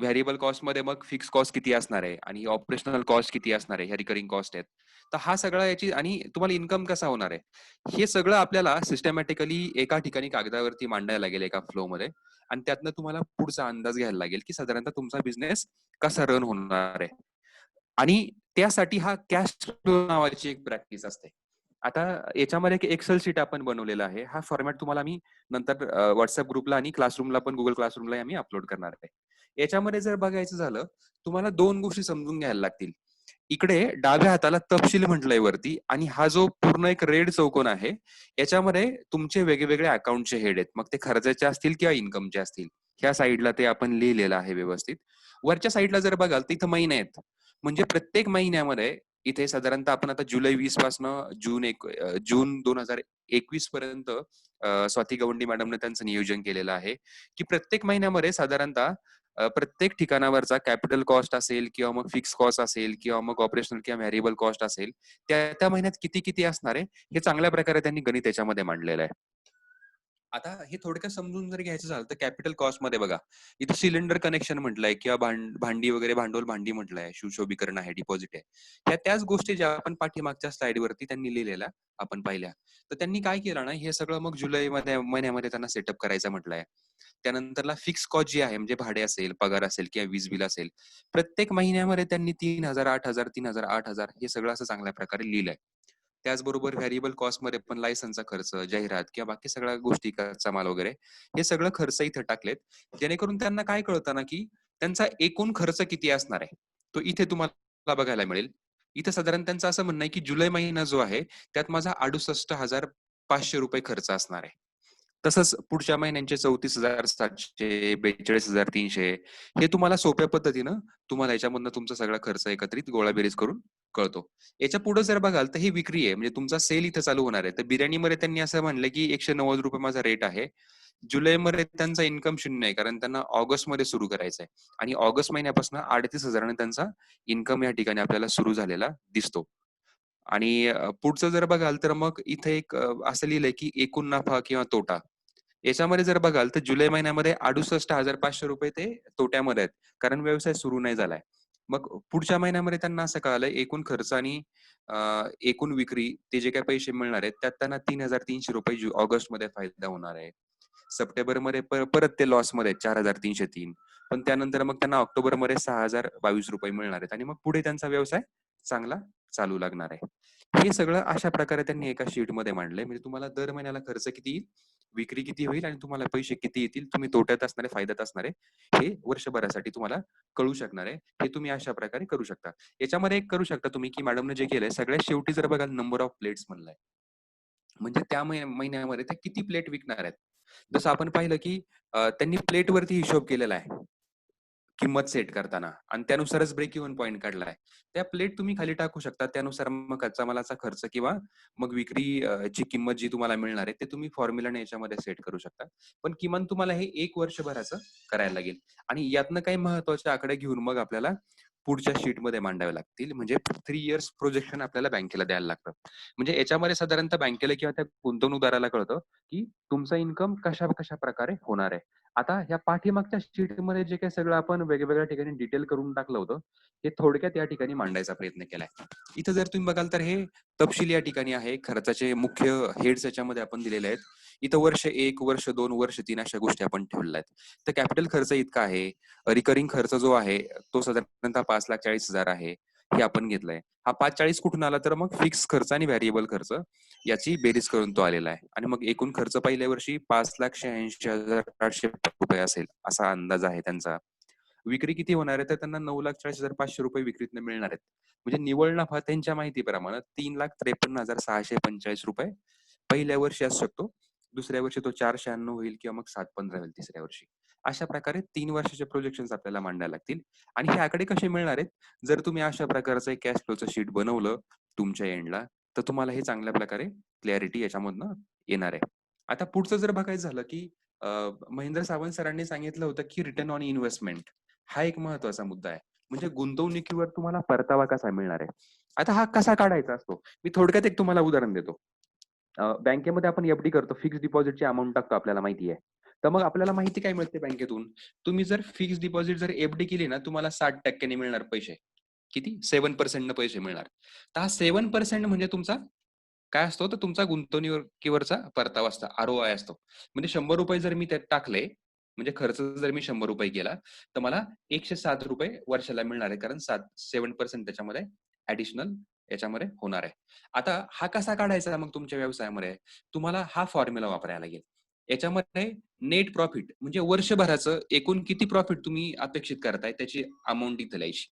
व्हेरिएबल कॉस्ट मध्ये मग फिक्स कॉस्ट किती असणार आहे आणि ऑपरेशनल कॉस्ट किती असणार आहे, ह्या रिकरिंग कॉस्ट आहेत. तर हा सगळा याची आणि तुम्हाला इन्कम कसा होणार आहे, हे सगळं आपल्याला सिस्टमॅटिकली एका ठिकाणी कागदावरती मांडायला लागेल एका फ्लो मध्ये, आणि त्यातनं तुम्हाला पुढचा अंदाज घ्यायला लागेल की साधारणतः तुमचा बिझनेस कसा रन होणार आहे. आणि त्यासाठी हा कॅश फ्लो नावाची एक प्रॅक्टिस असते. आता याच्यामध्ये एक एक्सेल शीट आपण बनवलेला आहे. हा फॉर्मॅट तुम्हाला मी नंतर व्हॉट्सअप ग्रुपला आणि क्लासरूमला पण गुगल क्लासरूमला आम्ही अपलोड करणार आहे. याच्यामध्ये जर बघायचं झालं तुम्हाला 2 गोष्टी समजून घ्यायला लागतील. इकडे डाव्या हाताला तपशील म्हटलंय वरती, आणि हा जो पूर्ण एक रेड चौकोन आहे याच्यामध्ये तुमचे वेगवेगळे अकाउंटचे हेड आहेत, मग ते खर्चाचे असतील किंवा इन्कमचे असतील. ह्या साईडला ते आपण लिहिलेलं आहे व्यवस्थित. वरच्या साईडला जर बघाल तर इथं महिने आहेत, म्हणजे प्रत्येक महिन्यामध्ये इथे साधारणतः आपण आता जुलै 20 पासनं जून 2021 पर्यंत स्वाती गवंडी मॅडमने त्यांचं नियोजन केलेलं आहे की प्रत्येक महिन्यामध्ये साधारणतः प्रत्येक ठिकाणावरचा कॅपिटल कॉस्ट असेल किंवा मग फिक्स कॉस्ट असेल किंवा मग ऑपरेशनल किंवा व्हेरिएबल कॉस्ट असेल, त्या त्या महिन्यात किती किती असणार आहे हे चांगल्या प्रकारे त्यांनी गणित याच्यामध्ये मांडलेलं आहे. आता हे थोडक्यात समजून जर घ्यायचं झालं तर कॅपिटल कॉस्ट मध्ये बघा, इथं सिलेंडर कनेक्शन म्हटलंय किंवा भांडी वगैरे भांडवल भांडी म्हटलंय, सुशोभीकरण आहे, डिपॉझिट आहे. ह्या त्याच गोष्टी ज्या आपण पाठीमागच्या स्लाइड वरती त्यांनी लिहिलेल्या आपण पाहिल्या. तर त्यांनी काय केलं ना, हे सगळं मग जुलै मध्ये महिन्यामध्ये त्यांना सेटअप करायचं म्हटलंय. त्यानंतरला फिक्स कॉस्ट जी आहे, म्हणजे भाडे असेल, पगार असेल किंवा वीज बिल असेल, प्रत्येक महिन्यामध्ये त्यांनी 3,000, 8,000, 3,000, 8,000 हे सगळं असं चांगल्या प्रकारे लिहिलंय. त्याचबरोबर व्हॅरिएबल कॉस्टमध्ये पण लायसन्सचा खर्च, जाहिरात किंवा बाकी सगळ्या गोष्टी, कच्चा माल वगैरे हे सगळं खर्च इथे टाकलेत. जेणेकरून त्यांना काय कळतं ना, की त्यांचा एकूण खर्च किती असणार आहे, तो इथे तुम्हाला बघायला मिळेल. इथे साधारण त्यांचं असं म्हणणं आहे, की जुलै महिना जो आहे, त्यात माझा 68,500 रुपये खर्च असणार आहे. तसंच पुढच्या महिन्यांचे 34,700, 42,300 हे तुम्हाला सोप्या पद्धतीनं तुम्हाला याच्यामधनं तुमचा सगळा खर्च एकत्रित गोळाबेरीज करून कळतो. याच्या पुढे जर बघाल तर ही विक्री आहे, म्हणजे तुमचा सेल इथं चालू होणार आहे. तर बिर्याणीमध्ये त्यांनी असं म्हणलं, की ₹190 माझा रेट आहे. जुलैमध्ये त्यांचा इन्कम 0 आहे, कारण त्यांना ऑगस्टमध्ये सुरू करायचं आहे आणि ऑगस्ट महिन्यापासून 38,000 ने त्यांचा इन्कम या ठिकाणी आपल्याला सुरू झालेला दिसतो. आणि पुढचं जर बघाल तर मग इथे एक असं लिहिलंय, की एकूण नफा किंवा तोटा. याच्यामध्ये जर बघाल तर जुलै महिन्यामध्ये 68,500 रुपये ते तोट्यामध्ये आहेत. कारण व्यवसाय सुरू नाही झालाय. मग पुढच्या महिन्यामध्ये त्यांना असं कळालंय एकूण खर्च आणि एकूण विक्री ते जे काही पैसे मिळणार आहेत, त्यात त्यांना 3,300 रुपये ऑगस्टमध्ये फायदा होणार आहे. सप्टेंबरमध्ये परत ते लॉसमध्ये आहेत 4,303. पण त्यानंतर मग त्यांना ऑक्टोबरमध्ये 6,022 रुपये मिळणार आहेत आणि मग पुढे त्यांचा व्यवसाय चांगला चालू लागणार आहे. हे सगळं अशा प्रकारे त्यांनी एका शीटमध्ये मांडलंय. म्हणजे तुम्हाला दर महिन्याला खर्च किती येईल, विक्री किती होईल आणि तुम्हाला पैसे किती येतील, तुम्ही तोट्यात असणारे, फायद्यात असणारे, हे वर्षभरासाठी तुम्हाला कळू शकणार आहे. हे तुम्ही अशा प्रकारे करू शकता. याच्यामध्ये एक करू शकता तुम्ही, की मॅडमने जे केलंय सगळ्यात शेवटी जर बघाल नंबर ऑफ प्लेट्स म्हणलंय. म्हणजे त्या महिन्यामध्ये ते किती प्लेट विकणार आहेत. जसं आपण पाहिलं, की त्यांनी प्लेटवरती हिशोब केलेला आहे. किंमत सेट करताना आणि त्यानुसारच ब्रेक इव्हन पॉइंट काढलाय. त्या प्लेट तुम्ही खाली टाकू शकता. त्यानुसार मग कच्चा मालाचा खर्च किंवा मग विक्री ची किंमत जी तुम्हाला मिळणार आहे, ते तुम्ही फॉर्म्युलाने याच्यामध्ये सेट करू शकता. पण किमान तुम्हाला हे 1 वर्षभराचं करायला लागेल आणि यातनं काही महत्त्वाचे आकडे घेऊन मग आपल्याला पुढच्या शीटमध्ये मांडावे लागतील. म्हणजे 3 इयर्स प्रोजेक्शन आपल्याला बँकेला द्यायला लागतं. म्हणजे याच्यामध्ये साधारणतः बँकेला किंवा त्या गुंतवणूकदाराला कळतं, की तुमचा इन्कम कशा प्रकारे होणार आहे. आता ह्या पाठीमागच्या शीटमध्ये जे काही सगळं आपण वेगवेगळ्या ठिकाणी डिटेल करून टाकलं होतं, हे थोडक्यात या ठिकाणी मांडायचा प्रयत्न केलाय. इथं जर तुम्ही बघाल तर हे तपशील या ठिकाणी आहे. खर्चाचे मुख्य हेड्स याच्यामध्ये आपण दिलेले आहेत. इथं वर्ष 1, वर्ष 2, वर्ष 3 अशा गोष्टी आपण ठेवलेल्या आहेत. तर कॅपिटल खर्च इतका आहे. रिकरिंग खर्च जो आहे, तो साधारणतः 5,40,000 आहे. हे आपण घेतलंय. हा 5,40 कुठून आला तर मग फिक्स खर्च आणि व्हेरिएबल खर्च याची बेरीज करून तो आलेला आहे आणि मग एकूण खर्च पहिल्या वर्षी 5,86,800 रुपये असेल असा अंदाज आहे त्यांचा. विक्री किती होणार आहे तर त्यांना 9,40,500 रुपये विक्रीतनं मिळणार आहेत. म्हणजे निव्वळ नफा त्यांच्या माहितीप्रमाणे 3,53,645 रुपये पहिल्या वर्षी असू शकतो. दुसऱ्या वर्षी तो 496 होईल किंवा मग 715 होईल तिसऱ्या वर्षी. अशा प्रकारे 3 वर्षाचे प्रोजेक्शन्स आपल्याला मांडायला लागतील आणि हे आकडे कसे मिळणार आहेत? जर तुम्ही अशा प्रकारचं एक कॅश फ्लोचं शीट बनवलं तुमच्या एंडला, तर तुम्हाला हे चांगल्या प्रकारे क्लॅरिटी याच्यामधनं येणार आहे. आता पुढचं जर बघायचं झालं, की महेंद्र सावंत सरांनी सांगितलं होतं, की रिटर्न ऑन इन्व्हेस्टमेंट हा एक महत्त्वाचा मुद्दा आहे. म्हणजे गुंतवणुकीवर तुम्हाला परतावा कसा मिळणार आहे. आता हा कसा काढायचा असतो? मी थोडक्यात एक तुम्हाला उदाहरण देतो. बँकेमध्ये आपण एफ-डी करतो. फिक्स्ड डिपॉझिटची अमाउंट टाकतो आपल्याला माहिती आहे. तर मग आपल्याला माहिती काय मिळते बँकेतून? तुम्ही जर फिक्स्ड डिपॉझिट जर एफ-डी केली ना, तुम्हाला 60% ने मिळणार पैसे. किती? 7% न पैसे मिळणार. तर हा 7% म्हणजे तुमचा काय असतो? तर तुमचा गुंतवणुकीवरचा परतावा असतो, आर-ओ-आय असतो. म्हणजे ₹100 जर मी त्यात टाकले, म्हणजे खर्च जर मी ₹100 केला, तर मला ₹107 वर्षाला मिळणार आहे. कारण 7% त्याच्यामध्ये ॲडिशनल याच्यामध्ये होणार आहे. आता हा कसा काढायचा मग तुमच्या व्यवसायामध्ये? तुम्हाला हा फॉर्म्युला वापरायला लागेल. याच्यामध्ये नेट प्रॉफिट म्हणजे वर्षभराचं एकूण किती प्रॉफिट तुम्ही अपेक्षित करताय त्याची अमाउंट इथे लिहायची.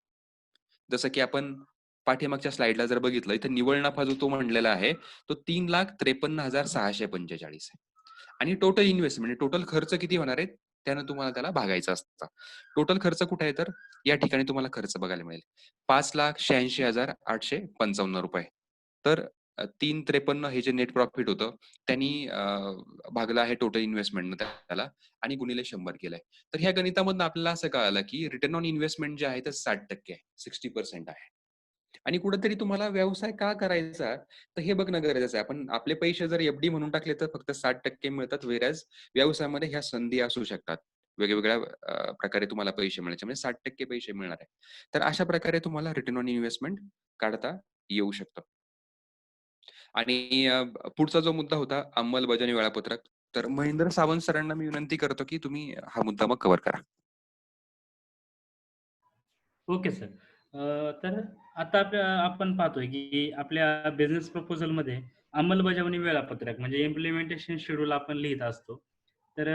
जसं की आपण पाठीमागच्या स्लाइडला जर बघितलं, इथं निव्वळ नफा जो तो म्हणलेला आहे, तो 3,53,645 आहे. आणि टोटल इन्व्हेस्टमेंट म्हणजे टोटल खर्च किती होणार आहे, त्यानं तुम्हाला त्याला भागायचं असतं. टोटल खर्च कुठे आहे तर या ठिकाणी तुम्हाला खर्च बघायला मिळेल. ₹5,86,855 तर 3,53 हे जे नेट प्रॉफिट होतं, त्यांनी भागलं आहे टोटल इन्व्हेस्टमेंटनं त्याला आणि गुणिले 100 केलंय. तर ह्या गणितामधनं आपल्याला असं कळालं, की रिटर्न ऑन इन्व्हेस्टमेंट जे आहे ते 60% आहे, 60% आहे. आणि कुठेतरी तुम्हाला व्यवसाय का करायचा तर हे बघणं गरजेचं आहे. आपण आपले पैसे जर एफडी म्हणून टाकले तर फक्त 60% मिळतात, व्हेअरएज व्यवसायामध्ये ह्या संधी असू शकतात. वेगवेगळ्या प्रकारे तुम्हाला पैसे मिळायचे म्हणजे 60% पैसे मिळणार आहे. तर अशा प्रकारे तुम्हाला रिटर्न ऑन इन्व्हेस्टमेंट काढता येऊ शकतं. आणि पुढचा जो मुद्दा होता अंमलबजावणी वेळापत्रक. तर महेंद्र सावंत सरांना मी विनंती करतो की तुम्ही हा मुद्दा मग कव्हर करा. Okay sir. तर आता आपण पाहतोय की आपल्या बिझनेस प्रपोजलमध्ये अंमलबजावणी वेळापत्रक म्हणजे इम्प्लिमेंटेशन शेड्यूल आपण लिहित असतो. तर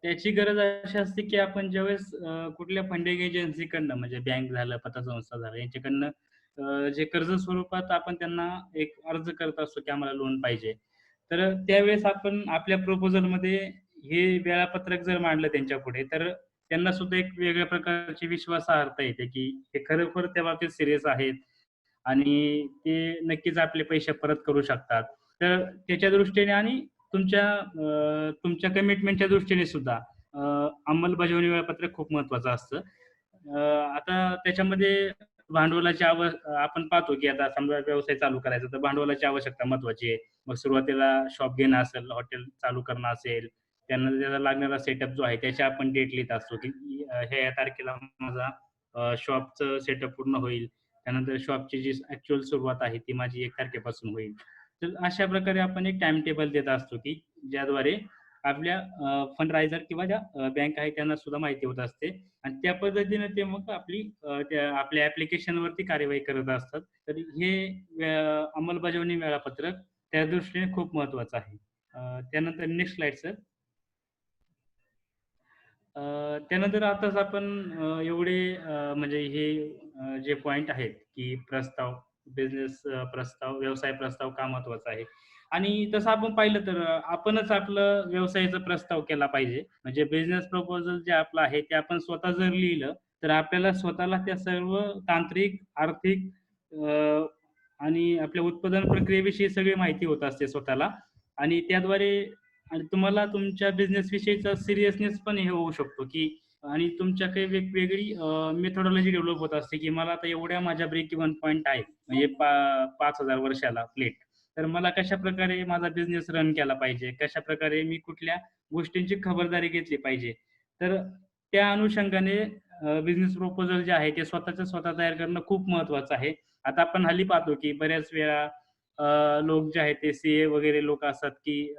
त्याची गरज अशी असते की आपण ज्यावेळेस कुठल्या फंडिंग एजन्सीकडनं म्हणजे बँक झालं, पतसंस्था झालं यांच्याकडनं जे कर्ज स्वरूपात आपण त्यांना एक अर्ज करत असतो की आम्हाला लोन पाहिजे. तर त्यावेळेस आपण आपल्या प्रपोजलमध्ये हे वेळापत्रक जर मांडलं त्यांच्यापुढे, तर त्यांना सुद्धा एक वेगळ्या प्रकारची विश्वासार्हता येते, की हे खरोखर त्या बाबतीत सीरियस आहेत आणि ते नक्कीच आपले पैसे परत करू शकतात. तर त्याच्या दृष्टीने आणि तुमच्या कमिटमेंटच्या दृष्टीने सुद्धा अंमलबजावणी वेळापत्रक खूप महत्त्वाचं असतं. आता त्याच्यामध्ये भांडवलाची आपण पाहतो, की आता समजा व्यवसाय चालू करायचा तर भांडवलाची आवश्यकता महत्त्वाची आहे. मग सुरुवातीला शॉप घेणं असेल, हॉटेल चालू करणं असेल, त्यानंतर त्याला लागणारा सेटअप जो आहे त्याची आपण डेट लिहित असतो, की ह्या तारखेला माझा शॉपचं सेटअप पूर्ण होईल. त्यानंतर शॉपची जी ॲक्चुअल सुरुवात आहे ती माझी 1 तारखेपासून होईल. तर अशा प्रकारे आपण एक टाईम टेबल देत असतो, की ज्याद्वारे आपल्या फंड रायझर किंवा ज्या बँक आहे त्यांना सुद्धा माहिती होत असते आणि त्या पद्धतीने ते मग त्या आपल्या ॲप्लिकेशनवरती कार्यवाही करत असतात. तर हे अंमलबजावणी वेळापत्रक त्या दृष्टीने खूप महत्त्वाचं आहे. त्यानंतर नेक्स्ट स्लाईड सर. त्यानंतर आताच आपण एवढे म्हणजे हे जे पॉइंट आहेत, की बिझनेस प्रस्ताव, व्यवसाय प्रस्ताव का महत्त्वाचा आहे आणि तसं आपण पाहिलं तर आपणच आपलं व्यवसायाचा प्रस्ताव केला पाहिजे. म्हणजे बिझनेस प्रपोजल जे आपलं आहे, ते आपण स्वतः जर लिहिलं, तर आपल्याला स्वतःला त्या सर्व तांत्रिक, आर्थिक अ, आणि आपल्या उत्पादन प्रक्रियेविषयी सगळी माहिती होत असते स्वतःला आणि त्याद्वारे आणि तुम्हाला तुमच्या बिझनेस विषयीचा सीरियसनेस पण हे होऊ शकतो, की आणि तुमच्या काही वेगवेगळी मेथोडॉलॉजी डेव्हलप होत असते, की मला आता एवढ्या माझ्या ब्रेक इव्हन पॉइंट आहे. म्हणजे 5,000 वर्षाला प्लेट. तर मला कशाप्रकारे माझा बिझनेस रन केला पाहिजे, कशाप्रकारे मी कुठल्या गोष्टींची खबरदारी घेतली पाहिजे. तर त्या अनुषंगाने बिझनेस प्रपोजल जे आहे ते स्वतःचं स्वतः तयार करणं खूप महत्त्वाचं आहे. आता आपण हल्ली पाहतो, की बऱ्याच वेळा लोक जे आहेत ते सीए वगैरे लोक असतात, की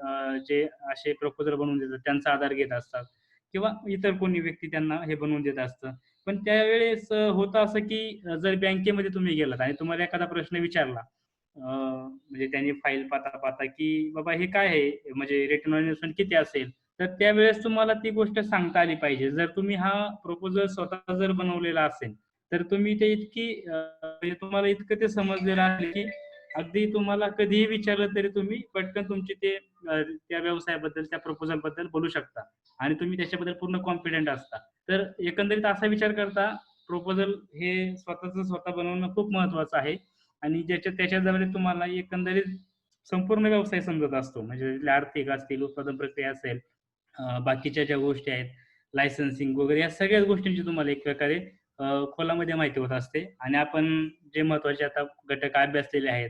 जे असे प्रपोजल बनवून देतात, त्यांचा आधार घेत असतात किंवा इतर कोणी व्यक्ती त्यांना हे बनवून देत असतं. पण त्यावेळेस होतं असं, की जर बँकेमध्ये तुम्ही गेलात आणि तुम्हाला एखादा प्रश्न विचारला, म्हणजे त्यांनी फाईल पाहता-पाहता, की बाबा हे काय आहे? म्हणजे रिटर्न ऑन इन्व्हेस्टमेंट किती असेल? तर त्यावेळेस तुम्हाला ती गोष्ट सांगता आली पाहिजे. जर तुम्ही हा प्रपोजल स्वतः जर बनवलेला असेल, तर तुम्ही ते म्हणजे तुम्हाला इतकं ते समजलेलं आहे, की अगदी तुम्हाला कधीही विचारलं तरी तुम्ही पटकन तुमची त्या व्यवसायाबद्दल, त्या प्रपोजलबद्दल बोलू शकता आणि तुम्ही त्याच्याबद्दल पूर्ण कॉन्फिडंट असता. तर एकंदरीत असा विचार करता प्रपोजल हे स्वतःचं स्वतः बनवणं खूप महत्त्वाचं आहे आणि त्याच्याद्वारे तुम्हाला एकंदरीत संपूर्ण व्यवसाय समजत असतो. म्हणजे तिथले आर्थिक असतील, उत्पादन प्रक्रिया असेल, बाकीच्या ज्या गोष्टी आहेत, लायसन्सिंग वगैरे या सगळ्याच गोष्टींची तुम्हाला एक प्रकारे खोलामध्ये माहिती होत असते आणि आपण जे महत्त्वाचे आता घटक अभ्यासलेले आहेत,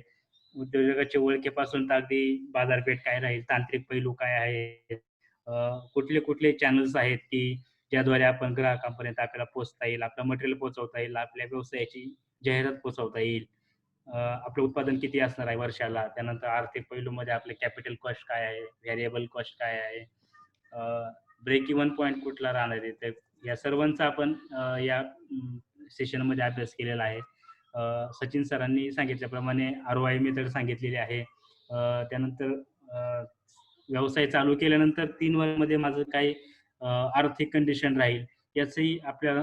उद्योजकाच्या ओळखीपासून तर अगदी बाजारपेठ काय राहील, तांत्रिक पैलू काय आहेत, कुठले-कुठले चॅनल्स आहेत, की ज्याद्वारे आपण ग्राहकांपर्यंत आपल्याला पोहोचता येईल, आपलं मटेरियल पोहोचवता येईल, आपल्या व्यवसायाची जाहिरात पोहोचवता येईल. आपलं उत्पादन किती असणार आहे वर्षाला, त्यानंतर आर्थिक पैलूमध्ये आपले कॅपिटल कॉस्ट काय आहे, व्हेरिएबल कॉस्ट काय आहे, ब्रेक इव्हन पॉइंट कुठला राहणार आहे. तर या सर्वांचा आपण या सेशनमध्ये अभ्यास केलेला आहे. सचिन सरांनी सांगितल्याप्रमाणे आर-ओ-आय मेथड सांगितलेली आहे. त्यानंतर अ, व्यवसाय चालू केल्यानंतर 3 वर्षामध्ये माझं काय आर्थिक कंडिशन राहील, याचंही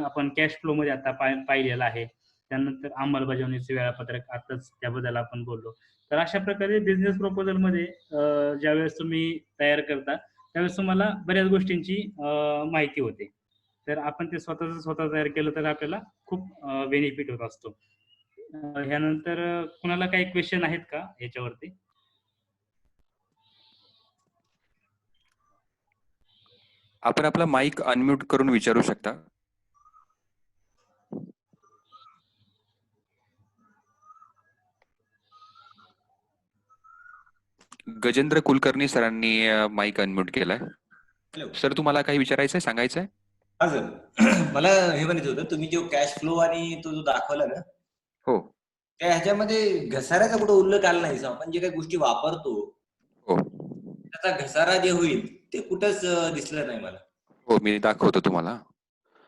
आपण कॅश फ्लोमध्ये आता पाहिलेलं आहे. त्यानंतर अंमलबजावणीचं वेळापत्रक आताच त्याबद्दल आपण बोललो. तर अशा प्रकारे बिझनेस प्रपोजलमध्ये ज्यावेळेस तुम्ही तयार करता, त्यावेळेस तुम्हाला बऱ्याच गोष्टींची माहिती होते. तर आपण ते स्वतःचं स्वतः तयार केलं तर आपल्याला खूप बेनिफिट होत असतो. ह्यानंतर कुणाला काही क्वेशन आहेत का याच्यावरती? आपण आपला माईक अनम्यूट करून विचारू शकता. गजेंद्र कुलकर्णी सरांनी माईक अनम्यूट केलाय. हॅलो. सर तुम्हाला काही विचारायचंय, सांगायचंय? हा सर, मला हे म्हणायचं होतं, तुम्ही जो कॅश फ्लो आणि तो जो दाखवला ना, हो त्या ह्याच्यामध्ये घसाऱ्याचा कुठं उल्लेख आला नाही. आपण जे काही गोष्टी वापरतो हो त्याचा घसारा जे होईल ते कुठंच दिसलं नाही मला. हो, मी दाखवतो तुम्हाला.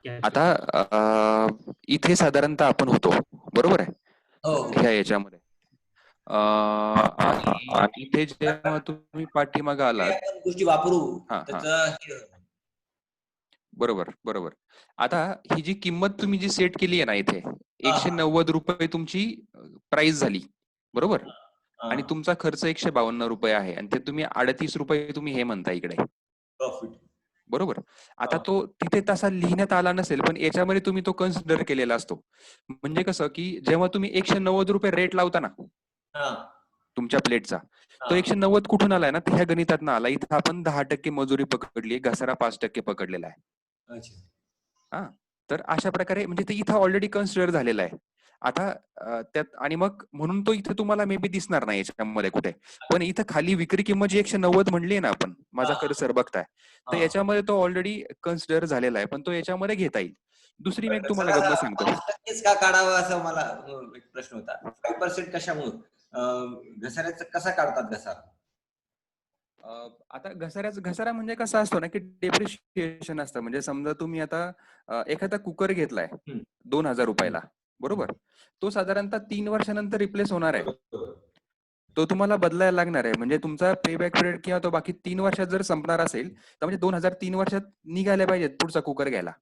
Cash आता इथे साधारणतः आपण होतो, बरोबर आहे, हो ह्या याच्यामध्ये. आणि इथे जेव्हा तुम्ही पाठीमागे काही आलात, आपण गोष्टी वापरू हा हा त्याचा बरोबर बरोबर. आता ही जी किंमत तुम्ही जी सेट केली आहे ना इथे, हा. 190 रुपये तुमची प्राइस झाली, बरोबर, हा, आणि तुमचा खर्च 152 रुपये आहे, आणि ते तुम्ही 38 रुपये तुम्ही हे म्हणता इकडे, प्रॉफिट. बरोबर. आता हा. तो तिथे तसा लिहिण्यात आला नसेल, पण याच्यामध्ये तुम्ही तो कन्सिडर केलेला असतो. म्हणजे कसं की जेव्हा तुम्ही 190 रुपये रेट लावता ना हा, तुमच्या प्लेटचा, तो हा. 190 कुठून आलाय ना, ह्या गणितातनं आला. इथं आपण 10% मजुरी पकडली, घसारा 5% पकडलेला आहे. अच्छा. हा, तर अशा प्रकारे म्हणजे ते इथं ऑलरेडी कन्सिडर झालेलं आहे. आता त्यात आणि मग म्हणून तो इथे तुम्हाला मे बी दिसणार नाही याच्यामध्ये कुठे, पण इथं खाली विक्री किंमत जी 190 म्हणली ना आपण, माझा हा. कर्सर बघताय, तर हा. याच्यामध्ये तो ऑलरेडी कन्सिडर झालेला आहे, पण तो याच्यामध्ये घेता येईल. दुसरी मी एक तुम्हाला घसारा गंमत सांगतो. 5% का काढावा असं मला एक प्रश्न होता. 5% कशामुळे घसाऱ्याचा कसा काढतात घसारा? आता घसारा म्हणजे कसा असतो ना, की डेप्रिशिएशन असतं. म्हणजे समजा तुम्ही आता एखादा कुकर घेतलाय हम्म. 2000 रुपयाला, बरोबर, तो साधारणतः 3 वर्षानंतर रिप्लेस होणार आहे. बरोबर. तो तुम्हाला बदलायला लागणार आहे. म्हणजे तुमचा पेबॅक पिरियड किंवा तो बाकी 3 वर्षात जर संपणार असेल, तर म्हणजे 2003 वर्षात निघायला पाहिजेत पुढचा कुकर घ्यायला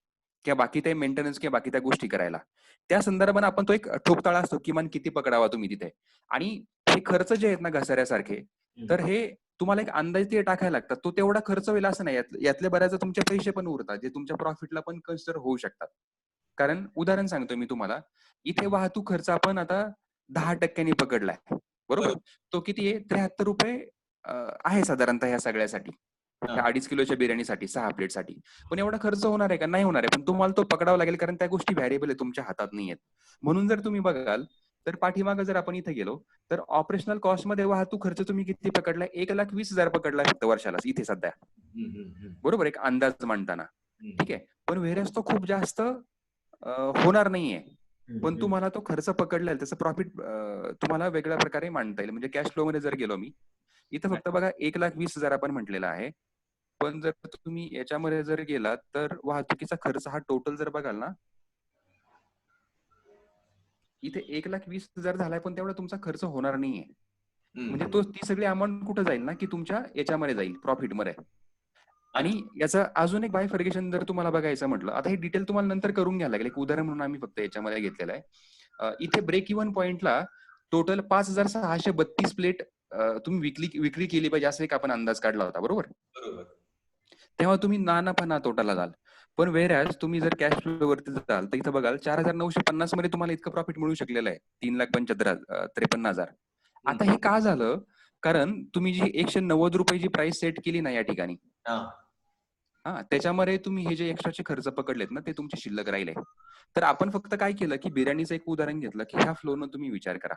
किंवा बाकी ते मेंटेनन्स किंवा बाकी त्या गोष्टी करायला. त्या संदर्भाने आपण तो एक ठोकताळा असतो, किमान किती पकडावा तुम्ही तिथे. आणि हे खर्च जे आहेत ना घसाऱ्यासारखे, तर हे तुम्हाला एक अंदाज ते टाकायला लागतात. तो तेवढा खर्च होईल असं नाही. यातले बऱ्याच तुमचे पैसे पण उरतात, जे तुमच्या प्रॉफिटला पण कन्सिडर होऊ शकतात. कारण उदाहरण सांगतो मी तुम्हाला, इथे वाहतूक खर्च आपण आता 10% पकडलाय, बरोबर. तो किती आहे? 73 रुपये आहे साधारणतः ह्या सगळ्यासाठी, ह्या 2.5 किलोच्या बिर्याणीसाठी, 6 प्लेटसाठी. पण एवढा खर्च होणार आहे का? नाही होणार आहे. पण तुम्हाला तो पकडावा लागेल, कारण त्या गोष्टी व्हॅरिएबल आहे, तुमच्या हातात नाही आहेत. म्हणून जर तुम्ही बघाल, तर पाठीमागे जर आपण इथे गेलो, तर ऑपरेशनल कॉस्ट मध्ये वाहतूक खर्च तुम्ही किती पकडलाय? 1,20,000 पकडलाय फक्त वर्षाला इथे सध्या, बरोबर, एक अंदाज मांडताना. ठीक आहे, पण व्हेरस तो खूप जास्त होणार नाहीये. पण तुम्हाला तो खर्च पकडला, त्याचं प्रॉफिट तुम्हाला वेगळ्या प्रकारे मांडता येईल. म्हणजे कॅश फ्लो मध्ये जर गेलो मी, इथं फक्त बघा 1,20,000 आपण म्हटलेला आहे. पण जर तुम्ही याच्यामध्ये जर गेलात, तर वाहतुकीचा खर्च हा टोटल जर बघाल ना, इथे 1,20,000 झालाय, पण तेवढा तुमचा खर्च होणार नाहीये. म्हणजे तो ती सगळी अमाऊंट कुठं जाईल ना, की तुमच्या याच्यामध्ये जाईल, प्रॉफिटमध्ये. आणि याचं अजून एक बायफर्गेशन जर तुम्हाला बघायचं म्हटलं, आता हे डिटेल तुम्हाला नंतर करून घ्यायला लागेल. एक उदाहरण म्हणून आम्ही फक्त याच्यामध्ये घेतलेलं आहे. इथे ब्रेक इव्हन पॉइंटला टोटल 5,632 प्लेट तुम्ही विक्री केली पाहिजे, असं एक आपण अंदाज काढला होता, बरोबर. तेव्हा तुम्ही ना नफा ना तोटाला जाल. पण वेरॅज तुम्ही जर कॅश फ्लो वरती जाल, तर इथं बघाल 4,950 मध्ये तुम्हाला इतकं प्रॉफिट मिळू शकलेलं आहे, 3,53,000. आता हे का झालं? कारण तुम्ही जी 190 रुपयाची प्राइस सेट केली ना या ठिकाणी, हा, त्याच्यामध्ये तुम्ही हे जे एक्स्ट्राचे खर्च पकडलेत ना, ते तुमचे शिल्लक राहिले. तर आपण फक्त काय केलं, की बिर्याणीचं एक उदाहरण घेतलं, की ह्या फ्लोनं तुम्ही विचार करा,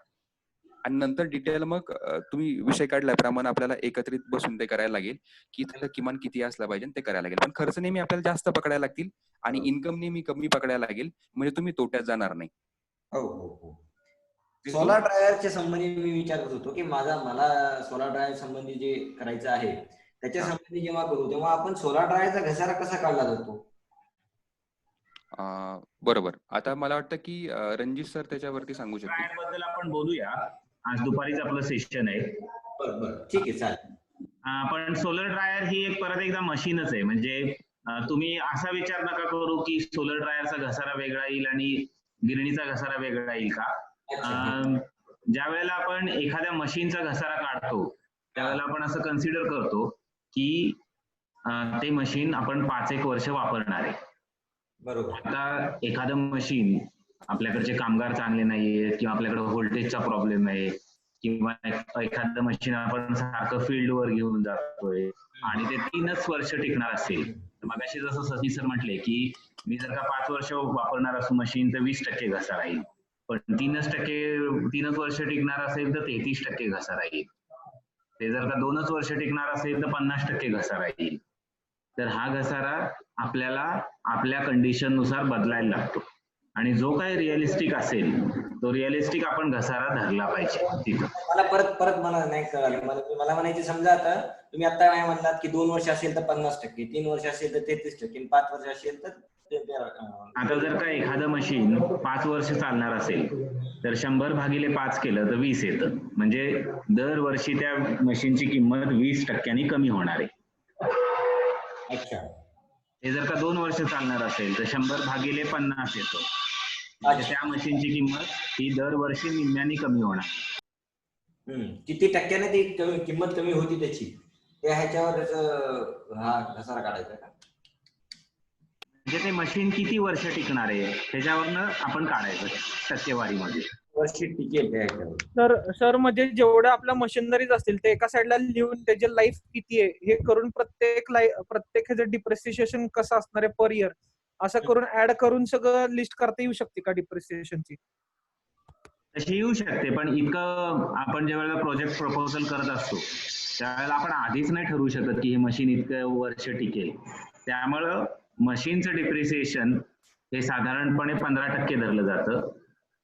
आणि नंतर डिटेल मग तुम्ही विषय काढल्याप्रमाणे आपल्याला एकत्रित बसून ते करायला लागेल, की इथं किमान किती असला पाहिजे ते करायला लागेल. पण खर्च नेहमी आपल्याला जास्त पकडायला लागतील आणि इन्कम नेहमी कमी पकडायला लागेल, म्हणजे तुम्ही तोट्यात जाणार नाही. सोलार ड्रायरच्या संबंधी मी विचारत होतो, की मला सोलार ड्रायर संबंधी जे करायचं आहे त्याच्या संबंधी जेव्हा करू, तेव्हा आपण सोलार ड्रायरचा घसारा कसा काढला जातो? बरोबर. आता मला वाटतं की रणजित सर त्याच्यावरती सांगू शकतील. ड्रायर बद्दल आपण बोलूया. आज दुपारीच आपलं सेशन आहे. बरं, ठीक आहे, चालेल. पण सोलर ड्रायर ही एक परत एकदा मशीनच आहे. म्हणजे तुम्ही असा विचार नका करू की सोलर ड्रायरचा घसारा वेगळा येईल आणि गिरणीचा घसारा वेगळा येईल का. ज्या वेळेला आपण एखाद्या मशीनचा घसारा काढतो, त्यावेळेला आपण असं कन्सिडर करतो की ते मशीन आपण 5-1 वर्ष वापरणार आहे. बरोबर. आता एखादं मशीन, आपल्याकडचे कामगार चांगले नाहीये किंवा आपल्याकडे व्होल्टेजचा प्रॉब्लेम आहे किंवा एखादं मशीन आपण सारखं फील्डवर घेऊन जातोय आणि ते 3च वर्ष टिकणार असेल, तर मगाशी जसं सती सर म्हटले की मी जर का 5 वर्ष वापरणार असू मशीन, तर 20% घसारा येईल. पण 3च वर्ष टिकणार असेल तर 33% घसारा येईल. ते जर का 2च वर्ष टिकणार असेल तर 50% घसारा येईल. तर हा घसारा आपल्याला आपल्या कंडिशन नुसार बदलायला लागतो आणि जो काही रिअलिस्टिक असेल तो रिअलिस्टिक आपण घसारा धरला पाहिजे तिथं. मला परत मला नाही कळालं. मला म्हणायचे समजा आता तुम्ही आता काय म्हणलात की 2 वर्ष असेल तर 50%, 3 वर्ष असेल तर 33%, 5 वर्ष असेल तर आता जर का एखादं मशीन 5 वर्ष चालणार असेल तर 100/5 केलं तर 20 येतं. म्हणजे दरवर्षी त्या मशीनची किंमत 20% कमी होणार आहे. अच्छा. हे जर का 2 वर्ष चालणार असेल तर 100/50 येतं. म्हणजे त्या मशीनची किंमत ही दरवर्षी निम्म्याने कमी होणार. किती टक्क्याने ती किंमत कमी होती त्याची, त्या ह्याच्यावर हा घसारा काढायचा का? म्हणजे ते मशीन किती वर्ष टिकणार आहे त्याच्यावरनं आपण काढायचं टक्केवारीमध्ये. वर्ष टिकेल त्या ह्याच्यावर. सर म्हणजे जेवढ्या आपल्या मशिनरीज असतील ते एका साईडला लिहून त्याचे लाईफ किती आहे हे करून प्रत्येक ह्याचं डिप्रिसिएशन कसं असणार आहे पर इयर असं करून ऍड करून सगळं लिस्ट करता येऊ शकते का डिप्रिसिएशनची? तशी येऊ शकते, पण इतकं आपण ज्या वेळेला प्रोजेक्ट प्रपोजल करत असतो त्यावेळेला आपण आधीच नाही ठरवू शकत की हे मशीन इतकं वर्ष टिकेल. त्यामुळं मशीनचं डिप्रिसिएशन हे साधारणपणे 15% धरलं जातं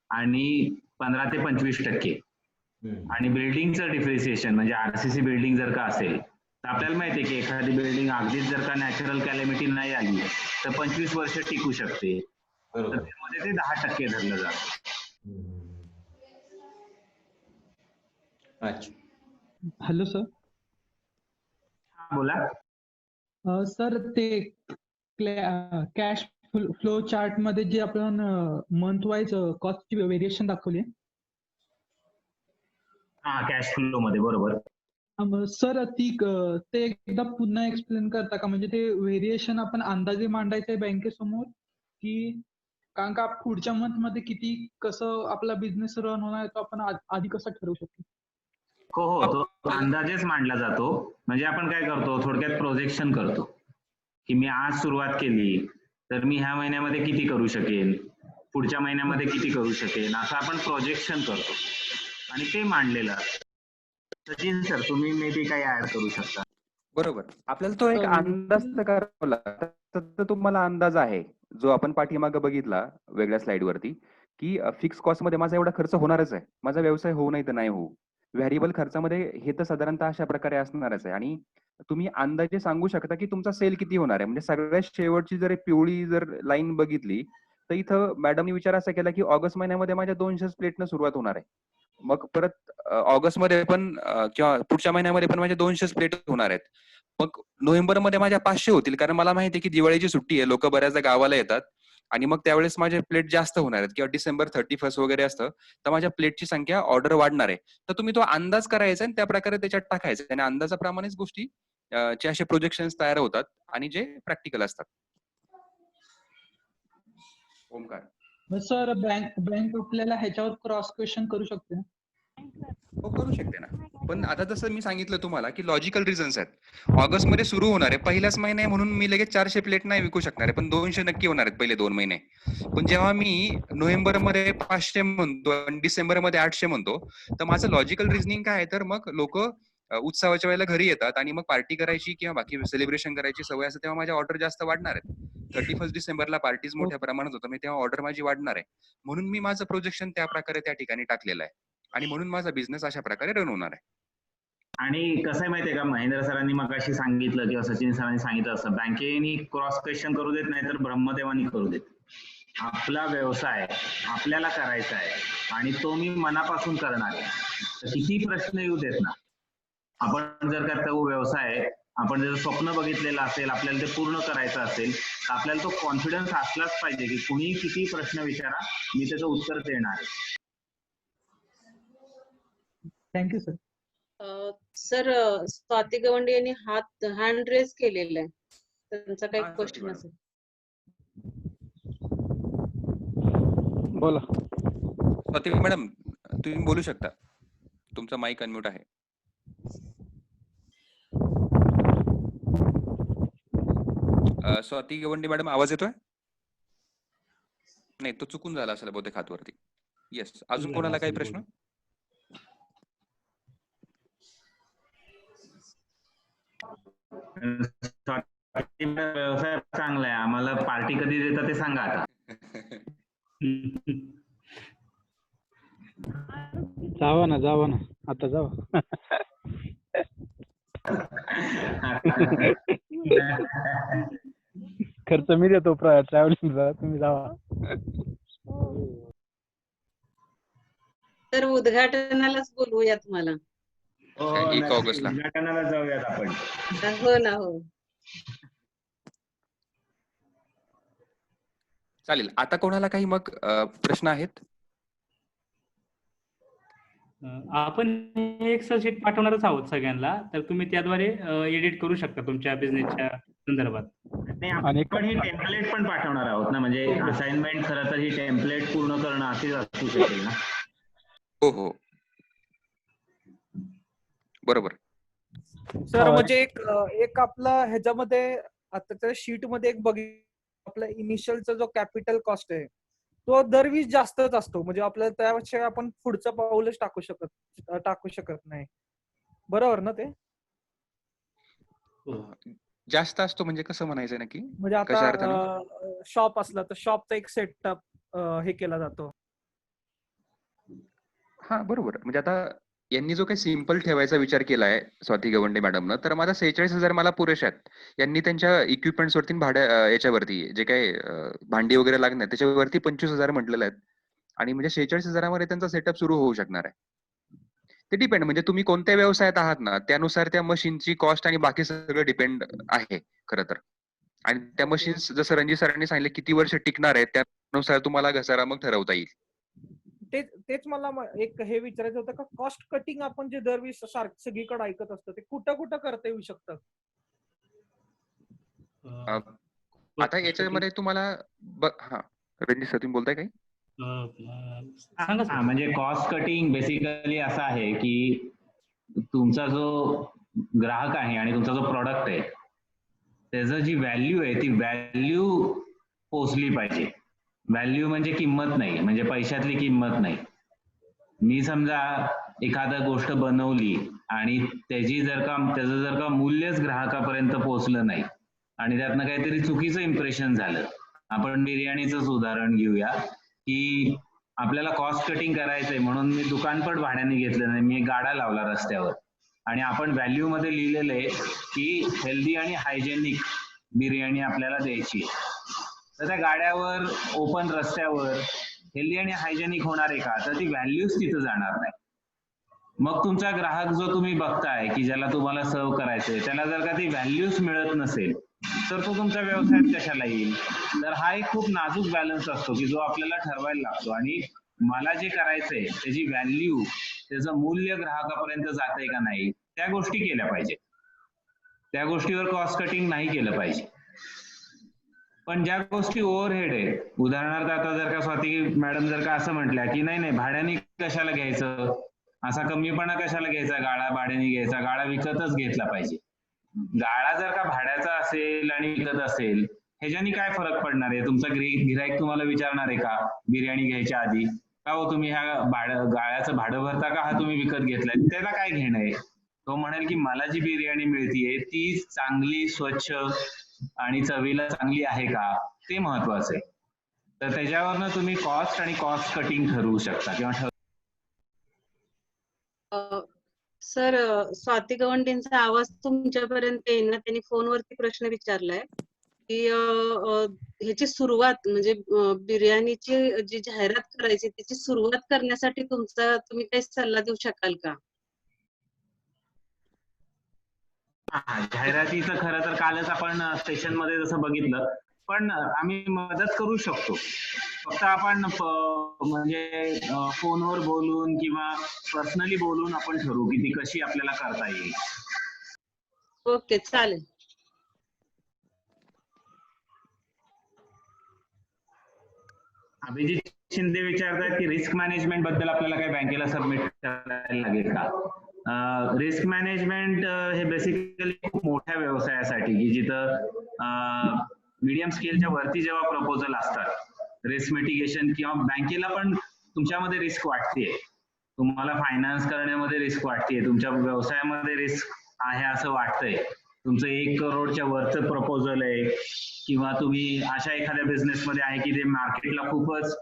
आणि 15 ते 25%. आणि बिल्डिंगचं डिप्रिसिएशन म्हणजे आरसीसी बिल्डिंग जर का असेल तर आपल्याला माहिती आहे की एखादी बिल्डिंग अगदीच जर का नॅचरल कॅलॅमिटी नाही आली तर 25 वर्ष टिकू शकते. तर त्यामध्ये ते 10% धरलं जातं. अच्छा. Hello sir. हा बोला. सर ते कॅश फ्लो चार्ट मध्ये जे आपण मंथ वाईज कॉस्टची व्हेरिएशन दाखवली. हा कॅश फ्लो मध्ये बरोबर. सर ते एकदा पुन्हा एक्सप्लेन करता का? म्हणजे ते व्हेरिएशन आपण अंदाजे मांडायचंय बँकेसमोर की कारण का पुढच्या मंथ मध्ये किती कसं आपला बिझनेस रन होणार आहे तो आपण आधी कसं ठरवू शकतो? हो तो अंदाजेच मांडला जातो. म्हणजे आपण काय करतो थोडक्यात प्रोजेक्शन करतो की मी आज सुरुवात केली तर मी ह्या महिन्यामध्ये किती करू शकेन, पुढच्या महिन्यामध्ये किती करू शकेन, असं आपण प्रोजेक्शन करतो आणि ते मांडलेलं. सचिन सर तुम्ही मे बी काही ऍड करू शकता. बरोबर. आपल्याला तो एक अंदाज करावा लागतो. तर तुम्हाला अंदाज आहे जो आपण पाठीमागे बघितला वेगळ्या स्लाइड वरती की फिक्स कॉस्ट मध्ये माझा एवढा खर्च होणारच आहे. माझा व्यवसाय होऊ नाही तर नाही होऊ. व्हेरिएबल खर्चामध्ये हे तर साधारणतः अशा प्रकारे असणारच आहे आणि तुम्ही अंदाजे सांगू शकता की तुमचा सेल किती होणार आहे. म्हणजे सगळ्यात शेवटची जर पिवळी जर लाईन बघितली तर इथं मॅडमनी विचार असा केला की ऑगस्ट महिन्यामध्ये माझ्या 200 प्लेटनं सुरुवात होणार आहे. मग परत ऑगस्ट मध्ये पण किंवा पुढच्या महिन्यामध्ये पण माझ्या 200 प्लेट होणार आहेत. मग नोव्हेंबर मध्ये माझ्या 500 होतील कारण मला माहिती आहे की दिवाळीची सुट्टी आहे, लोक बऱ्याचदा गावाला येतात आणि मग त्यावेळेस माझे प्लेट जास्त होणार आहेत किंवा डिसेंबर 31 वगैरे असतं तर माझ्या प्लेटची संख्या ऑर्डर वाढणार आहे. तर तुम्ही तो अंदाज करायचा आणि त्या प्रकारे त्याच्यात टाकायचा आणि अंदाजाप्रमाणेच गोष्टी चे असे प्रोजेक्शन्स तयार होतात आणि जे प्रॅक्टिकल असतात. ओमकार. सर बँक आपल्याला ह्याच्यावर क्रॉस क्वेश्चन करू शकते? हो करू शकते ना. पण आता जसं मी सांगितलं तुम्हाला की लॉजिकल रिझन्स आहेत. ऑगस्ट मध्ये सुरू होणार आहे, पहिलाच महिना आहे म्हणून मी लगेच 400 प्लेट नाही विकू शकणार आहे, पण 200 नक्की होणार आहेत पहिले 2 महिने. पण जेव्हा मी नोव्हेंबर मध्ये 500 म्हणतो आणि डिसेंबर मध्ये 800 म्हणतो तर माझं लॉजिकल रिझनिंग काय आहे तर मग लोक उत्सवाच्या वेळेला घरी येतात आणि मग पार्टी करायची किंवा बाकी सेलिब्रेशन करायची सवय असते तेव्हा माझ्या ऑर्डर जास्त वाढणार आहेत. 31 डिसेंबरला पार्टीज मोठ्या प्रमाणात होतं, तेव्हा ऑर्डर माझी वाढणार आहे. म्हणून मी माझं प्रोजेक्शन त्या प्रकारे त्या ठिकाणी टाकलेलं आहे आणि म्हणून माझा बिझनेस अशा प्रकारे रन होणार आहे. आणि कसं आहे माहितीये का, महेंद्र सरांनी मगाशी सांगितलं किंवा सचिन सरांनी सांगितलं असं बँकेने क्रॉस क्वेश्चन करू देत नाही तर ब्रह्मदेवानी करू देत. आपला व्यवसाय आपल्याला करायचा आहे आणि तो मी मनापासून करणार आहे. किती प्रश्न येऊ देत ना, आपण जर का तो व्यवसाय आपण जर स्वप्न बघितलेलं असेल आपल्याला ते पूर्ण करायचं असेल तर आपल्याला तो कॉन्फिडन्स असलाच पाहिजे की कुणी किती प्रश्न विचारा मी त्याचं उत्तर देणार आहे. Thank you sir. Sir Swati Gawande यांनी हँड रेज केलेला आहे, त्यांचा काही क्वेश्चन असेल? बोला. स्वाती मॅडम तुम्ही बोलू शकता, तुमचा माईक अनम्यूट आहे. स्वाती गवंडे मॅडम आवाज येतोय? नाही, तो चुकून झाला असेल बहुतेक हातवरती. येस, अजून कोणाला काही प्रश्न? व्यवसाय चांगला आहे, आम्हाला पार्टी कधी देता ते सांगा आता. जावा ना आता जावा. खर्च मी देतो ट्रॅव्हलिंगचा, तुम्ही जावा. तर उद्घाटनालाच बोलवूया तुम्हाला. हो, 1 नक्की. ऑगस्टला. उद्घाटनाला जाऊयात आपण. हो ना, हो. चालेल. आता कोणाला काही मग प्रश्न आहेत? आपण हे एक्सेल शीट पाठवणारच आहोत सगळ्यांना, तर तुम्ही त्याद्वारे एडिट करू शकता तुमच्या बिझनेसच्या संदर्भात. नाही, आपण ही टेम्पलेट पण पाठवणार आहोत ना, म्हणजे असाइनमेंट खरं तर ही टेम्पलेट पूर्ण करणं असे असू शकेल ना. हो. बरोबर. सर म्हणजे एक आपला ह्याच्यामध्ये आता त्या शीट मध्ये एक आपला इनिशियलचा जो कॅपिटल कॉस्ट आहे तो दरवीस जास्तच असतो, म्हणजे आपल्याला त्याशिवाय आपण पुढचं पाऊलच टाकू शकत नाही. बरोबर ना ते? जास्त असतो म्हणजे कसं म्हणायचं नक्की? म्हणजे कशा अर्थाने? आता शॉप असला तर शॉपचा एक सेटअप हे केला जातो. हा बरोबर. म्हणजे आता यांनी जो काही सिंपल ठेवायचा विचार केलाय स्वाती गवंडे मॅडमनं, तर माझा 46,000 मला पुरेशा आहेत. यांनी त्यांच्या इक्विपमेंट्स वरती याच्यावरती जे काही भांडी वगैरे लागणार त्याच्यावरती 25,000 म्हटलेलं आहेत. आणि म्हणजे 46,000 मध्ये त्यांचा सेटअप सुरू होऊ शकणार आहे. ते डिपेंड, म्हणजे तुम्ही कोणत्या व्यवसायात आहात ना त्यानुसार त्या मशीनची कॉस्ट आणि बाकी सगळं डिपेंड आहे खरं तर. आणि त्या मशीन्स जसं रणजित सरांनी सांगितलं किती वर्ष टिकणार आहेत त्यानुसार तुम्हाला घसारा मग ठरवता येईल. तेच मला एक हे विचारायचं होतं का कॉस्ट कटिंग आपण जे दरवेळी सगळीकडे ऐकत असतो ते कुठं करता येऊ शकतं? आता याच्यामध्ये तुम्हाला हा रणजित सर तुम्ही बोलताय काही? सांगा. म्हणजे कॉस्ट कटिंग बेसिकली असं आहे की तुमचा जो ग्राहक आहे आणि तुमचा जो प्रॉडक्ट आहे त्याचं जी व्हॅल्यू आहे ती व्हॅल्यू पोचली पाहिजे. व्हॅल्यू म्हणजे किंमत नाही, म्हणजे पैशातली किंमत नाही. मी समजा एखादा गोष्ट बनवली आणि त्याचं जर का मूल्यच ग्राहकापर्यंत पोहोचलं नाही आणि त्यातनं काहीतरी चुकीचं इम्प्रेशन झालं. आपण बिर्याणीचंच उदाहरण घेऊया की आपल्याला कॉस्ट कटिंग करायचंय म्हणून मी दुकानपट भाड्याने घेतलं नाही, मी एक गाडा लावला रस्त्यावर आणि आपण व्हॅल्यू मध्ये लिहिलेलं आहे की हेल्दी आणि हायजेनिक बिर्याणी आपल्याला द्यायची. तर त्या गाड्यावर ओपन रस्त्यावर हेल्दी आणि हायजेनिक होणार आहे का? तर ती व्हॅल्यूच तिथं जाणार नाही. मग तुमचा ग्राहक जो तुम्ही बघताय की ज्याला तुम्हाला सर्व करायचंय त्याला जर का ती व्हॅल्यूच मिळत नसेल तर तो तुमच्या व्यवसायात कशाला येईल? तर हा एक खूप नाजूक बॅलन्स असतो की जो आपल्याला ठरवायला लागतो. आणि मला जे करायचंय त्याची व्हॅल्यू, त्याचं मूल्य ग्राहकापर्यंत जातंय का नाही त्या गोष्टी केल्या पाहिजे. त्या गोष्टीवर कॉस्ट कटिंग नाही केलं पाहिजे. पण ज्या गोष्टी ओव्हरहेड आहे, उदाहरणार्थ आता जर का स्वाती मॅडम जर का असं म्हटल्या की नाही भाड्याने कशाला घ्यायचं, असा कमीपणा कशाला घ्यायचा, गाळा भाड्याने घ्यायचा, गाळा विकतच घेतला पाहिजे. गाळा जर का भाड्याचा असेल आणि विकत असेल ह्याच्यानी काय फरक पडणार आहे? तुमचा गिराईक तुम्हाला विचारणार आहे का बिर्याणी घ्यायच्या आधी का हो तुम्ही ह्या गाळ्याचं भाडं भरता का हा तुम्ही विकत घेतलाय? त्याला काय घेणं आहे? तो म्हणेल की मला जी बिर्याणी मिळतीये ती चांगली, स्वच्छ आणि चवीला चांगली आहे का, ते महत्वाचं आहे. तर त्याच्यावरनं तुम्ही कॉस्ट आणि कॉस्ट कटिंग ठरवू शकता किंवा सर स्वाती गवंडेंचा आवाज तुमच्यापर्यंत येईल ना? त्यांनी फोनवरती प्रश्न विचारलाय की ह्याची सुरुवात म्हणजे बिर्याणीची जी जाहिरात करायची त्याची सुरुवात करण्यासाठी तुम्ही काही सल्ला देऊ शकाल का? जाहिरातीचं खरं तर कालच आपण सेशन मध्ये जसं बघितलं, पण आम्ही मदत करू शकतो. फक्त आपण म्हणजे फोनवर बोलून किंवा पर्सनली बोलून आपण ठरवू की ती कशी आपल्याला करता येईल. ओके, चालेल. अभिजित शिंदे विचारतायत की रिस्क मॅनेजमेंट बद्दल आपल्याला काही बँकेला सबमिट करायला लागेल का? रिस्क मॅनेजमेंट हे बेसिकली खूप मोठ्या व्यवसायासाठी की जिथं मीडियम स्केलच्या वरती जेव्हा प्रपोजल असतात रिस्क मिटिगेशन किंवा बँकेला पण तुमच्यामध्ये रिस्क वाटतेय, तुम्हाला फायनान्स करण्यामध्ये रिस्क वाटतेय, तुमच्या व्यवसायामध्ये रिस्क आहे असं वाटतंय, तुमचं 1 करोडच्या वरचं प्रपोजल आहे किंवा तुम्ही अशा एखाद्या बिझनेसमध्ये आहे की जे मार्केटला खूपच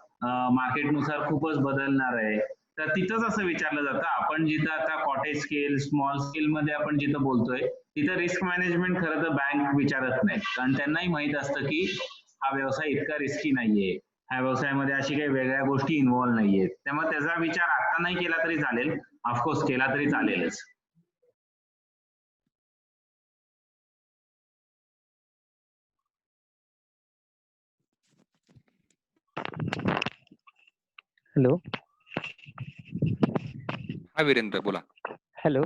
मार्केटनुसार खूपच बदलणार आहे, तर तिथंच असं विचारलं जातं. आपण जिथं आता कॉटेज स्केल, स्मॉल स्केल मध्ये आपण जिथं बोलतोय तिथं रिस्क मॅनेजमेंट खरं तर बँक विचारत नाही, कारण त्यांनाही माहित असतं की हा व्यवसाय इतका रिस्की नाहीये, ह्या व्यवसायामध्ये अशी काही वेगळ्या गोष्टी इन्व्हॉल्व नाहीयेत. त्यामुळे त्याचा विचार आता नाही केला तरी चालेल, ऑफकोर्स केला तरी चालेलच. हॅलो. हा वीरेंद्र बोला. हॅलो.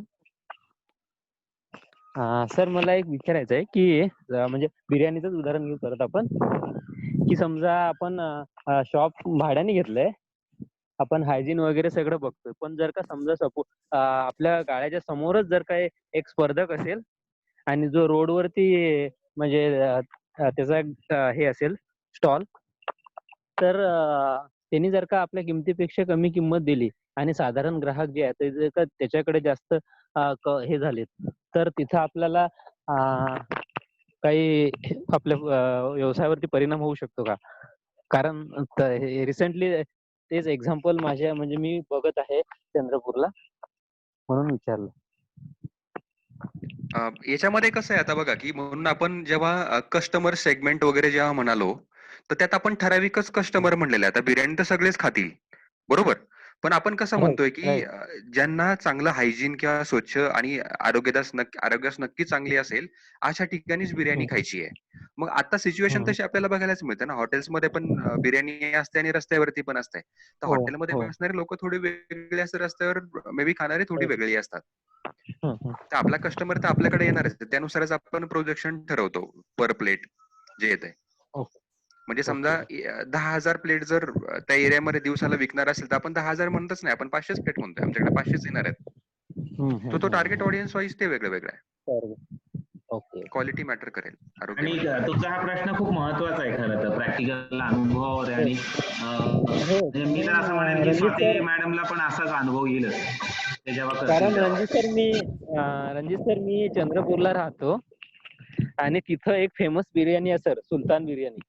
सर मला एक विचारायचं आहे की म्हणजे बिर्याणीचंच उदाहरण घेऊ परत आपण, की समजा आपण शॉप भाड्याने घेतलंय, आपण हायजीन वगैरे सगळं बघतोय, पण जर का समजा सपोज आपल्या गाड्याच्या समोरच जर काही एक स्पर्धक असेल आणि जो रोडवरती म्हणजे त्याचा हे असेल स्टॉल, तर त्यांनी जर का आपल्या किमतीपेक्षा कमी किंमत दिली आणि साधारण ग्राहक जे आहेत ते जर का त्याच्याकडे जास्त हे झालेत, तर तिथं आपल्याला काही आपल्या व्यवसायावरती परिणाम होऊ शकतो का? कारण रिसेंटली तेच एक्झाम्पल माझ्या म्हणजे मी बघत आहे चंद्रपूरला, म्हणून विचारलं. याच्यामध्ये कसं आहे आता बघा, की म्हणून आपण जेव्हा कस्टमर सेगमेंट वगैरे जेव्हा म्हणालो, तर त्यात आपण ठराविकच कस्टमर म्हणलेले आहे. आता बिर्याणी तर सगळेच खातील, बरोबर? पण आपण कसं म्हणतोय, की ज्यांना चांगलं हायजीन किंवा स्वच्छ आणि आरोग्यास नक्की चांगली असेल, अशा ठिकाणीच बिर्याणी खायची आहे. मग आता सिच्युएशन तशी आपल्याला बघायलाच मिळते ना, हॉटेल्समध्ये पण बिर्याणी असते आणि रस्त्यावरती पण असते. तर हॉटेलमध्ये बसणारे लोक थोडी वेगळी असतात, रस्त्यावर मे बी खाणारे थोडी वेगळी असतात. तर आपला कस्टमर तर आपल्याकडे येणारच, त्यानुसारच आपण प्रोजेक्शन ठरवतो पर प्लेट जे येत आहे. म्हणजे समजा 10,000 प्लेट जर त्या एरियामध्ये दिवसाला विकणार असेल, तर आपण 10,000 म्हणतच नाही, आपण 500 प्लेट म्हणतोय, आमच्याकडे 500 येणार आहेत. तो टार्गेट ऑडियन्स वाईज ते वेगळं वेगळं आहे. क्वालिटी मॅटर करेल. आणि तुमचा हा प्रश्न खूप महत्वाचा आहे खरं तर, प्रॅक्टिकल अनुभवावर आहे. आणि मी तर असं म्हणेन की स्वाती मॅडमला पण असाच अनुभव येईल कारण रणजित सर मी चंद्रपूरला राहतो आणि तिथं एक फेमस बिर्याणी आहे सर, सुलतान बिर्याणी.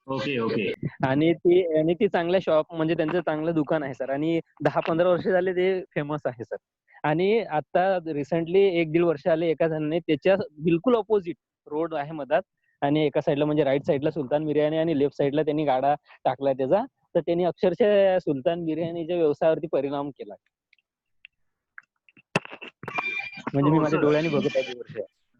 ओके. आणि ती चांगल्या शॉप म्हणजे त्यांचं चांगलं दुकान आहे सर, आणि 10-15 वर्ष झाले ते फेमस आहे सर. आणि आता रिसेंटली 1-1.5 वर्ष आले एका जणांनी त्याच्या बिलकुल ऑपोजिट रोड आहे मधात, आणि एका साईडला म्हणजे राईट साईडला सुलतान बिर्याणी आणि लेफ्ट साईडला त्यांनी गाडा टाकलाय त्याचा, तर त्यांनी अक्षरशः सुलतान बिर्याणीच्या व्यवसायावरती परिणाम केला. म्हणजे मी माझ्या डोळ्यांनी बघत आहे 2 वर्ष.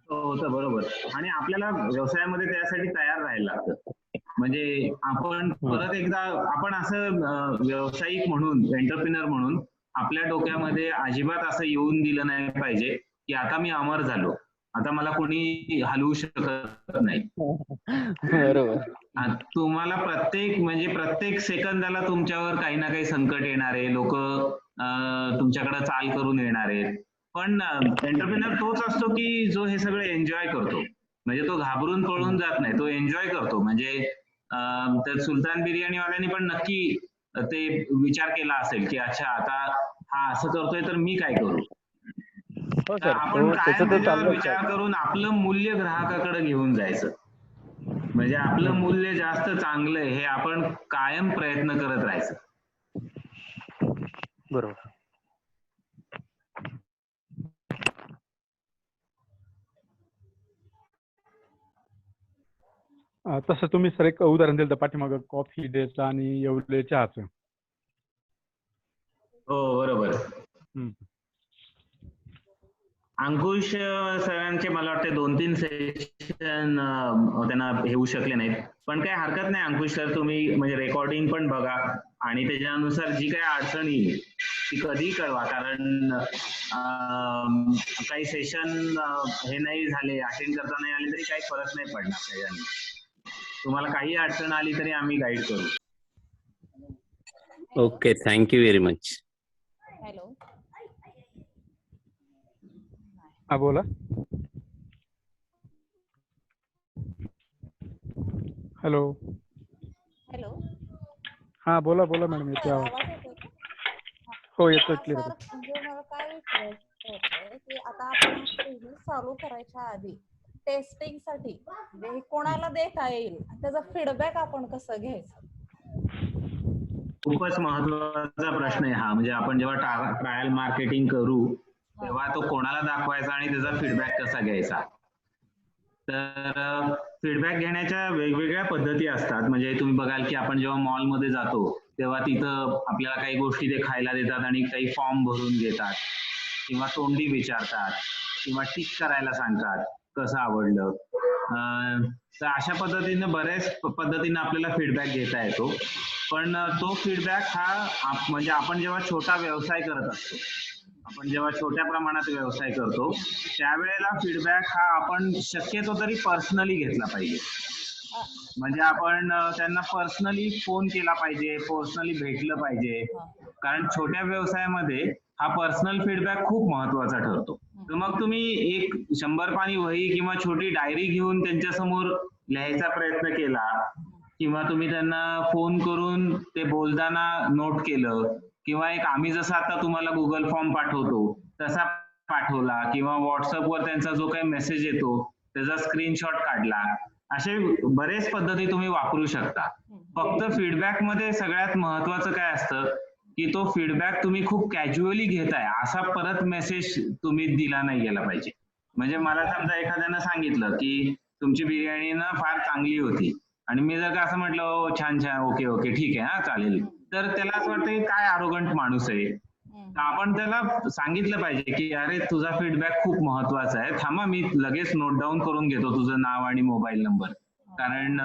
होतं बरोबर. आणि आपल्याला व्यवसायामध्ये त्यासाठी तयार राहायला लागतं. म्हणजे आपण परत एकदा आपण असं व्यावसायिक म्हणून, एंटरप्रिनर म्हणून आपल्या डोक्यामध्ये अजिबात असं येऊन दिलं नाही पाहिजे की आता मी अमर झालो, आता मला कोणी हलवू शकत नाही. बरोबर. तुम्हाला प्रत्येक सेकंदाला तुमच्यावर काही ना काही संकट येणारे, लोक तुमच्याकडे चाल करून येणार आहेत. पण एंटरप्रिनर तोच असतो की जो हे सगळं एन्जॉय करतो. म्हणजे तो घाबरून पळून जात नाही, तो एन्जॉय करतो. म्हणजे तर सुलतान बिर्याणीवाल्यांनी पण नक्की ते विचार केला असेल की अच्छा आता हा असं करतोय तर मी काय करू. आपण कायम त्याच्यावर विचार करून आपलं मूल्य ग्राहकाकडे घेऊन जायचं. म्हणजे आपलं मूल्य जास्त चांगलं आहे हे आपण कायम प्रयत्न करत राहायचं. बरोबर. तसं तुम्ही सर एक उदाहरण दिलं पाठीमागं कॉफी डेचं आणि येवले चहाचं. हो बरोबर. अंकुश सरांचे मला वाटते 2-3 सेशन त्यांना घेऊ शकले नाहीत, पण काही हरकत नाही अंकुश सर, तुम्ही म्हणजे रेकॉर्डिंग पण बघा आणि त्याच्यानुसार जी काही अडचण येईल ती कधी कळवा. कारण काही सेशन हे नाही झाले, अटेंड करता नाही आले तरी काही फरक नाही पडणार त्याच्याने. तुम्हाला काही अडचण आली तरी आम्ही गाईड करू. Okay, thank you very much. Hello. हा बोला. हॅलो. हॅलो. हा बोला मॅडम, येतोय आवाज. हो येतोय क्लिअर. म्हणजे मला काय विचारायचं होतं की आता आपण बिझनेस चालू करायच्या आधी टेस्टिंग साठी म्हणजे हे कोणाला देता येईल, त्याचा फीडबॅक आपण कसं घ्यायचं? खूपच महत्वाचा प्रश्न आहे हा. म्हणजे आपण जेव्हा ट्रायल मार्केटिंग करू तेव्हा तो कोणाला दाखवायचा आणि त्याचा फीडबॅक कसा घ्यायचा. तर फीडबॅक घेण्याच्या वेगवेगळ्या पद्धती असतात. म्हणजे तुम्ही बघाल की आपण जेव्हा मॉलमध्ये जातो तेव्हा तिथं आपल्याला काही गोष्टी ते खायला देतात आणि काही फॉर्म भरून घेतात किंवा तोंडी विचारतात किंवा टिक करायला सांगतात कसं आवडलं. तर अशा पद्धतीने बऱ्याच पद्धतीने आपल्याला फीडबॅक घेता येतो. पण तो फीडबॅक हा म्हणजे आपण जेव्हा छोटा व्यवसाय करत असतो, आपण जेव्हा छोट्या प्रमाणात व्यवसाय करतो त्यावेळेला फीडबॅक हा आपण शक्यतो तरी पर्सनली घेतला पाहिजे. म्हणजे आपण त्यांना पर्सनली फोन केला पाहिजे, पर्सनली भेटलं पाहिजे. कारण छोट्या व्यवसायामध्ये हा पर्सनल फीडबॅक खूप महत्वाचा ठरतो. तर मग तुम्ही एक 100 पानी वही किंवा छोटी डायरी घेऊन त्यांच्यासमोर लिहायचा प्रयत्न केला किंवा तुम्ही त्यांना फोन करून ते बोलताना नोट केलं किंवा एक आम्ही जसं आता तुम्हाला गुगल फॉर्म पाठवतो तसा पाठवला किंवा व्हॉट्सअपवर त्यांचा जो काही मेसेज येतो त्याचा स्क्रीनशॉट काढला, असे बरेच पद्धती तुम्ही वापरू शकता. फक्त फीडबॅक मध्ये सगळ्यात महत्वाचं काय असतं की तो फीडबॅक तुम्ही खूप कॅज्युअली घेताय असा परत मेसेज तुम्ही दिला नाही गेला पाहिजे. म्हणजे मला समजा एखाद्यानं सांगितलं की तुमची बिर्याणी ना फार चांगली होती आणि मी जर का असं म्हटलं "ओ, छान छान, ओके ओके ठीक आहे, हा चालेल", तर त्याला असं वाटतं की काय अरोगंट माणूस आहे. तर आपण त्याला सांगितलं पाहिजे की अरे तुझा फीडबॅक खूप महत्वाचा आहे, थांबा मी लगेच नोट डाऊन करून घेतो तुझं नाव आणि मोबाईल नंबर, कारण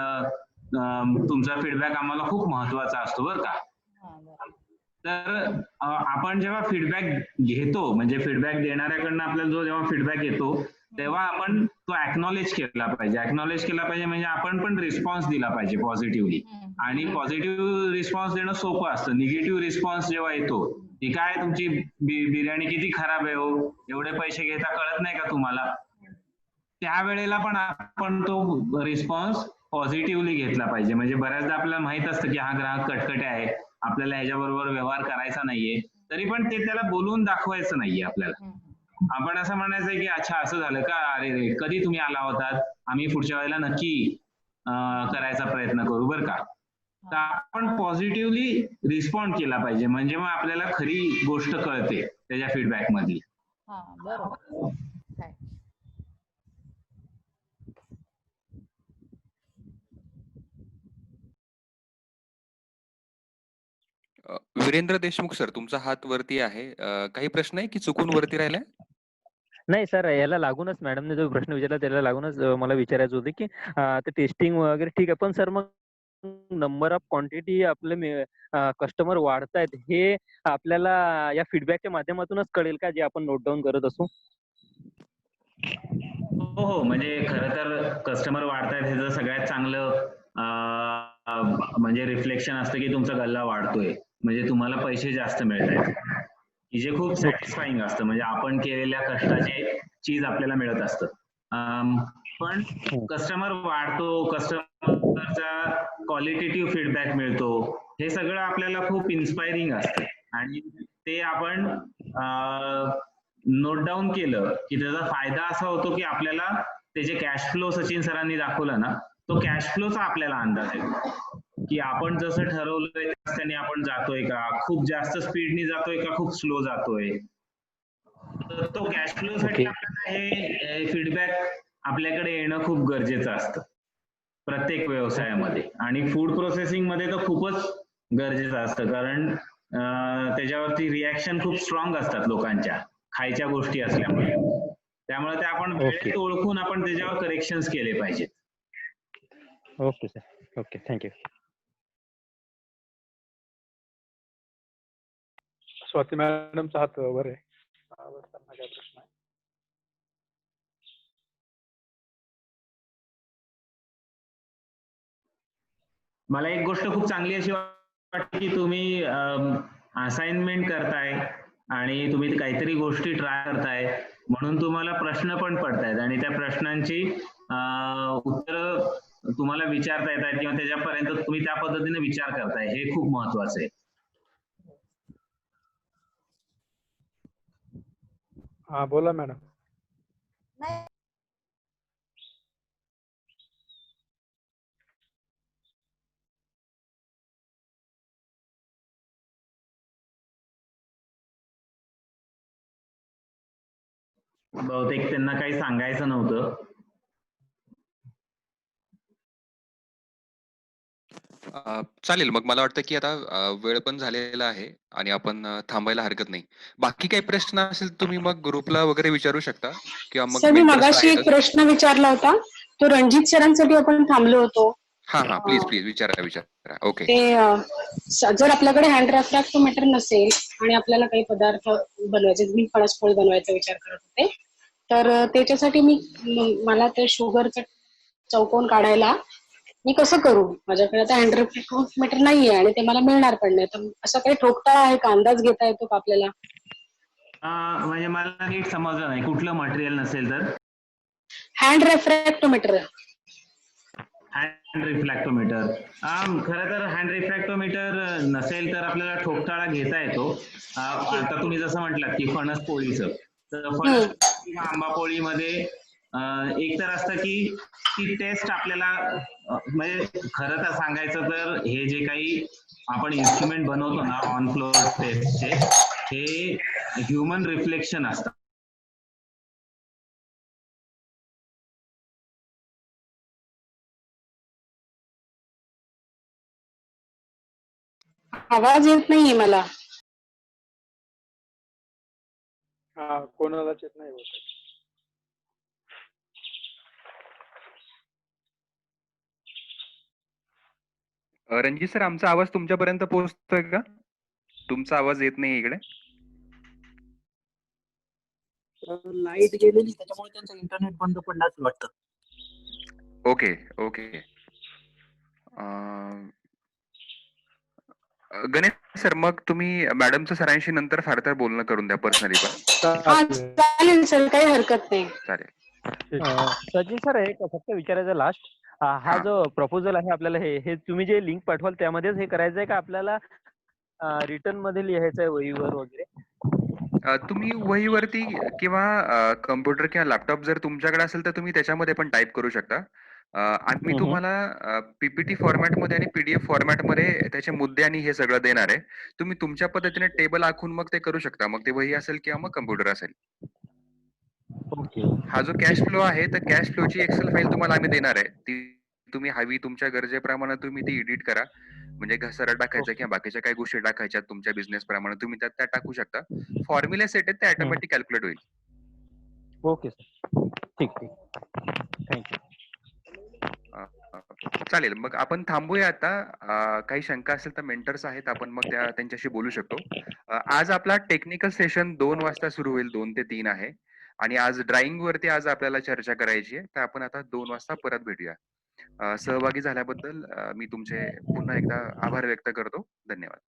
तुमचा फीडबॅक आम्हाला खूप महत्वाचा असतो बरं का. तर आपण जेव्हा फीडबॅक घेतो म्हणजे फीडबॅक देणाऱ्याकडनं आपल्याला जो जेव्हा फीडबॅक येतो तेव्हा आपण तो अॅक्नॉलेज केला पाहिजे. अॅक्नॉलेज केला पाहिजे म्हणजे आपण पण रिस्पॉन्स दिला पाहिजे पॉझिटिव्हली. आणि पॉझिटिव्ह रिस्पॉन्स देणं सोपं असतं. निगेटिव्ह रिस्पॉन्स जेव्हा येतो की काय तुमची बिर्याणी किती खराब आहे हो, एवढे पैसे घेता कळत नाही का तुम्हाला, त्यावेळेला पण आपण तो रिस्पॉन्स पॉझिटिव्हली घेतला पाहिजे. म्हणजे बऱ्याचदा आपल्याला माहित असतं की हा ग्राहक कटकटे आहे, आपल्याला ह्याच्याबरोबर व्यवहार करायचा नाहीये, तरी पण ते त्याला बोलून दाखवायचं नाहीये आपल्याला. आपण असं म्हणायचं की अच्छा असं झालं का, अरे रे कधी तुम्ही आला होतात, आम्ही पुढच्या वेळेला नक्की करायचा प्रयत्न करू बरं का. तर आपण पॉझिटिव्हली रिस्पॉन्ड केला पाहिजे म्हणजे मग आपल्याला खरी गोष्ट कळते त्याच्या फीडबॅक मधली. बरोबर. वीरेंद्र देशमुख सर, तुमचा हात वरती आहे. काही प्रश्न आहे की चुकून वरती राहिलाय? नाही सर, याला लागूनच मॅडमने जो प्रश्न विचारला त्याला लागूनच मला विचारायचं होतं की ते टेस्टिंग वगैरे ठीक आहे, पण सर मग नंबर ऑफ क्वांटिटी आपले कस्टमर वाढतायत हे आपल्याला या फीडबॅकच्या माध्यमातूनच कळेल का, जे आपण नोट डाऊन करत असू? हो हो, म्हणजे खरं तर कस्टमर वाढतायत ह्याचं सगळ्यात चांगलं म्हणजे रिफ्लेक्शन असतं की तुमचा गल्ला वाढतोय, म्हणजे तुम्हाला पैसे जास्त मिळत आहेत, की जे खूप सॅटिस्फाईंग असतं. म्हणजे आपण केलेल्या कष्टाचे चीज आपल्याला मिळत असतं. पण कस्टमर वाढतो, कस्टमरचा क्वालिटेटिव्ह फीडबॅक मिळतो, हे सगळं आपल्याला खूप इन्स्पायरिंग असतं आणि ते आपण नोट डाऊन केलं की त्याचा फायदा असा होतो की आपल्याला त्याचे कॅश फ्लो सचिन सरांनी दाखवला ना, तो कॅश फ्लोचा आपल्याला अंदाज येतो की आपण जसं ठरवलंय त्याने आपण जातोय का, खूप जास्त स्पीडनी जातोय का खूप स्लो जातोय. तर तो कॅश फ्लो साठी आपल्याला हे फीडबॅक आपल्याकडे येणं खूप गरजेचं असतं प्रत्येक व्यवसायामध्ये आणि फूड प्रोसेसिंग मध्ये तर खूपच गरजेचं असतं, कारण त्याच्यावरती रिॲक्शन खूप स्ट्रॉंग असतात लोकांच्या खायच्या गोष्टी असल्यामुळे. त्यामुळे ते आपण वेळेत ओळखून आपण त्याच्यावर करेक्शन्स केले पाहिजेत. Okay sir, okay, thank you. Swati मॅडमचा हात वर आहे. त्यांना काय प्रश्न आहे? मला एक गोष्ट खूप चांगली अशी वाटते की तुम्ही असाइनमेंट करताय आणि तुम्ही काहीतरी गोष्टी ट्राय करताय म्हणून तुम्हाला प्रश्न पण पडतायत आणि त्या प्रश्नांची उत्तर तुम्हाला विचारता येत आहेत किंवा त्याच्यापर्यंत तुम्ही त्या पद्धतीने विचार करताय, हे खूप महत्वाचं आहे. हा बोला मॅडम. बहुतेक त्यांना काही सांगायचं नव्हतं. चालेल, मग मला वाटतं की आता वेळ पण झालेला आहे आणि आपण थांबायला हरकत नाही. बाकी काही प्रश्न असेल तुम्ही मग ग्रुपला वगैरे विचारू शकता किंवा मग सर मी मेंटर्सला मगाशी एक आहेत. प्रश्न विचारला होता तो रणजित सरांसाठी आपण थांबलो होतो. हा प्लीज प्लीज विचारा. ओके. ते जर आपल्याकडे हँड रेफ्रॅक्टोमीटर नसेल आणि आपल्याला काही पदार्थ बनवायचे, मी फणसपोळी बनवायचा विचार करत होते, तर त्याच्यासाठी मला ते शुगरचा चौकोन काढायला मी कसं करू? माझ्याकडे आता हँड रेफ्रॅक्टोमीटर नाहीये आणि ते मला मिळणार पण नाही, तर असं काही ठोकताळ आहे का? अंदाज घेता येतो का आपल्याला? म्हणजे मला नीट समजलं नाही, कुठलं मटेरियल नसेल तर? हँड रेफ्रॅक्टोमीटर. हँड रिफ्लॅक्टोमीटर. खरं तर हँड रिफ्लॅक्टोमीटर नसेल तर आपल्याला ठोकताळा घेता येतो. आता तुम्ही जसं म्हटलात की फणस पोळीचं, तर फणस किंवा आंबा पोळीमध्ये एक तर असतं की ती टेस्ट आपल्याला म्हणजे खरं तर सांगायचं तर हे जे काही आपण इन्स्ट्रुमेंट बनवतो ना ऑन फ्लोअर टेस्टचे, हे ह्युमन रिफ्लेक्शन असतं. आवाज येत नाहीये मला. हा कोणालाच येत नाही होत. रणजित सर, आमचा आवाज तुमच्यापर्यंत पोहोचतोय का? तुमचा आवाज येत नाही इकडे. लाईट गेलेली त्याच्यामुळे त्यांचं इंटरनेट बंद पडलं असं वाटतं. ओके. गणेश सर, मग तुम्ही मॅडमचं सरांशी नंतर फार तर बोलणं करून द्या पर्सनली पण. चालेल सर, काही हरकत नाही. चालेल. सचिन सर, एक फक्त विचारायचं लास्ट, हा जो प्रपोजल आहे आपल्याला, हे तुम्ही जे लिंक पाठवाल त्यामध्येच हे करायचं आहे का आपल्याला रिटर्न मध्ये लिहायचं आहे वहीवर वगैरे? तुम्ही वहीवरती किंवा कम्प्युटर किंवा लॅपटॉप जर तुमच्याकडे असेल तर तुम्ही त्याच्यामध्ये पण टाईप करू शकता. आम्ही तुम्हाला पीपीटी फॉर्मॅटमध्ये आणि पीडीएफ फॉर्मॅटमध्ये त्याचे मुद्दे आणि हे सगळं देणार आहे. तुम्ही तुमच्या पद्धतीने टेबल आखून मग ते करू शकता. मग ते वही असेल किंवा मग कम्प्युटर असेल. हा जो कॅश फ्लो आहे, तर कॅश फ्लोची एक्सेल फाईल तुम्हाला आम्ही देणार आहे. ती तुम्ही हवी तुमच्या गरजेप्रमाणे तुम्ही ती एडिट करा. म्हणजे घसारा टाकायचा किंवा बाकीच्या काही गोष्टी टाकायच्या तुमच्या बिझनेस प्रमाणे तुम्ही त्या टाकू शकता. फॉर्म्युला सेट आहेत, ते ऑटोमॅटिक कॅल्क्युलेट होईल. ओके सर, ठीक. थँक्यू. चालेल, मग आपण थांबूया आता. काही शंका असेल तर मेंटर्स आहेत, आपण मग त्यांच्याशी बोलू शकतो. आज आपला टेक्निकल सेशन 2 वाजता सुरू होईल, 2 ते 3 आहे. आणि आज ड्रॉइंग वरती आपल्याला चर्चा करायची आहे. तर आपण आता 2 वाजता परत भेटूया. सहभागी झाल्याबद्दल मी तुमचे पुन्हा एकदा आभार व्यक्त करतो. धन्यवाद.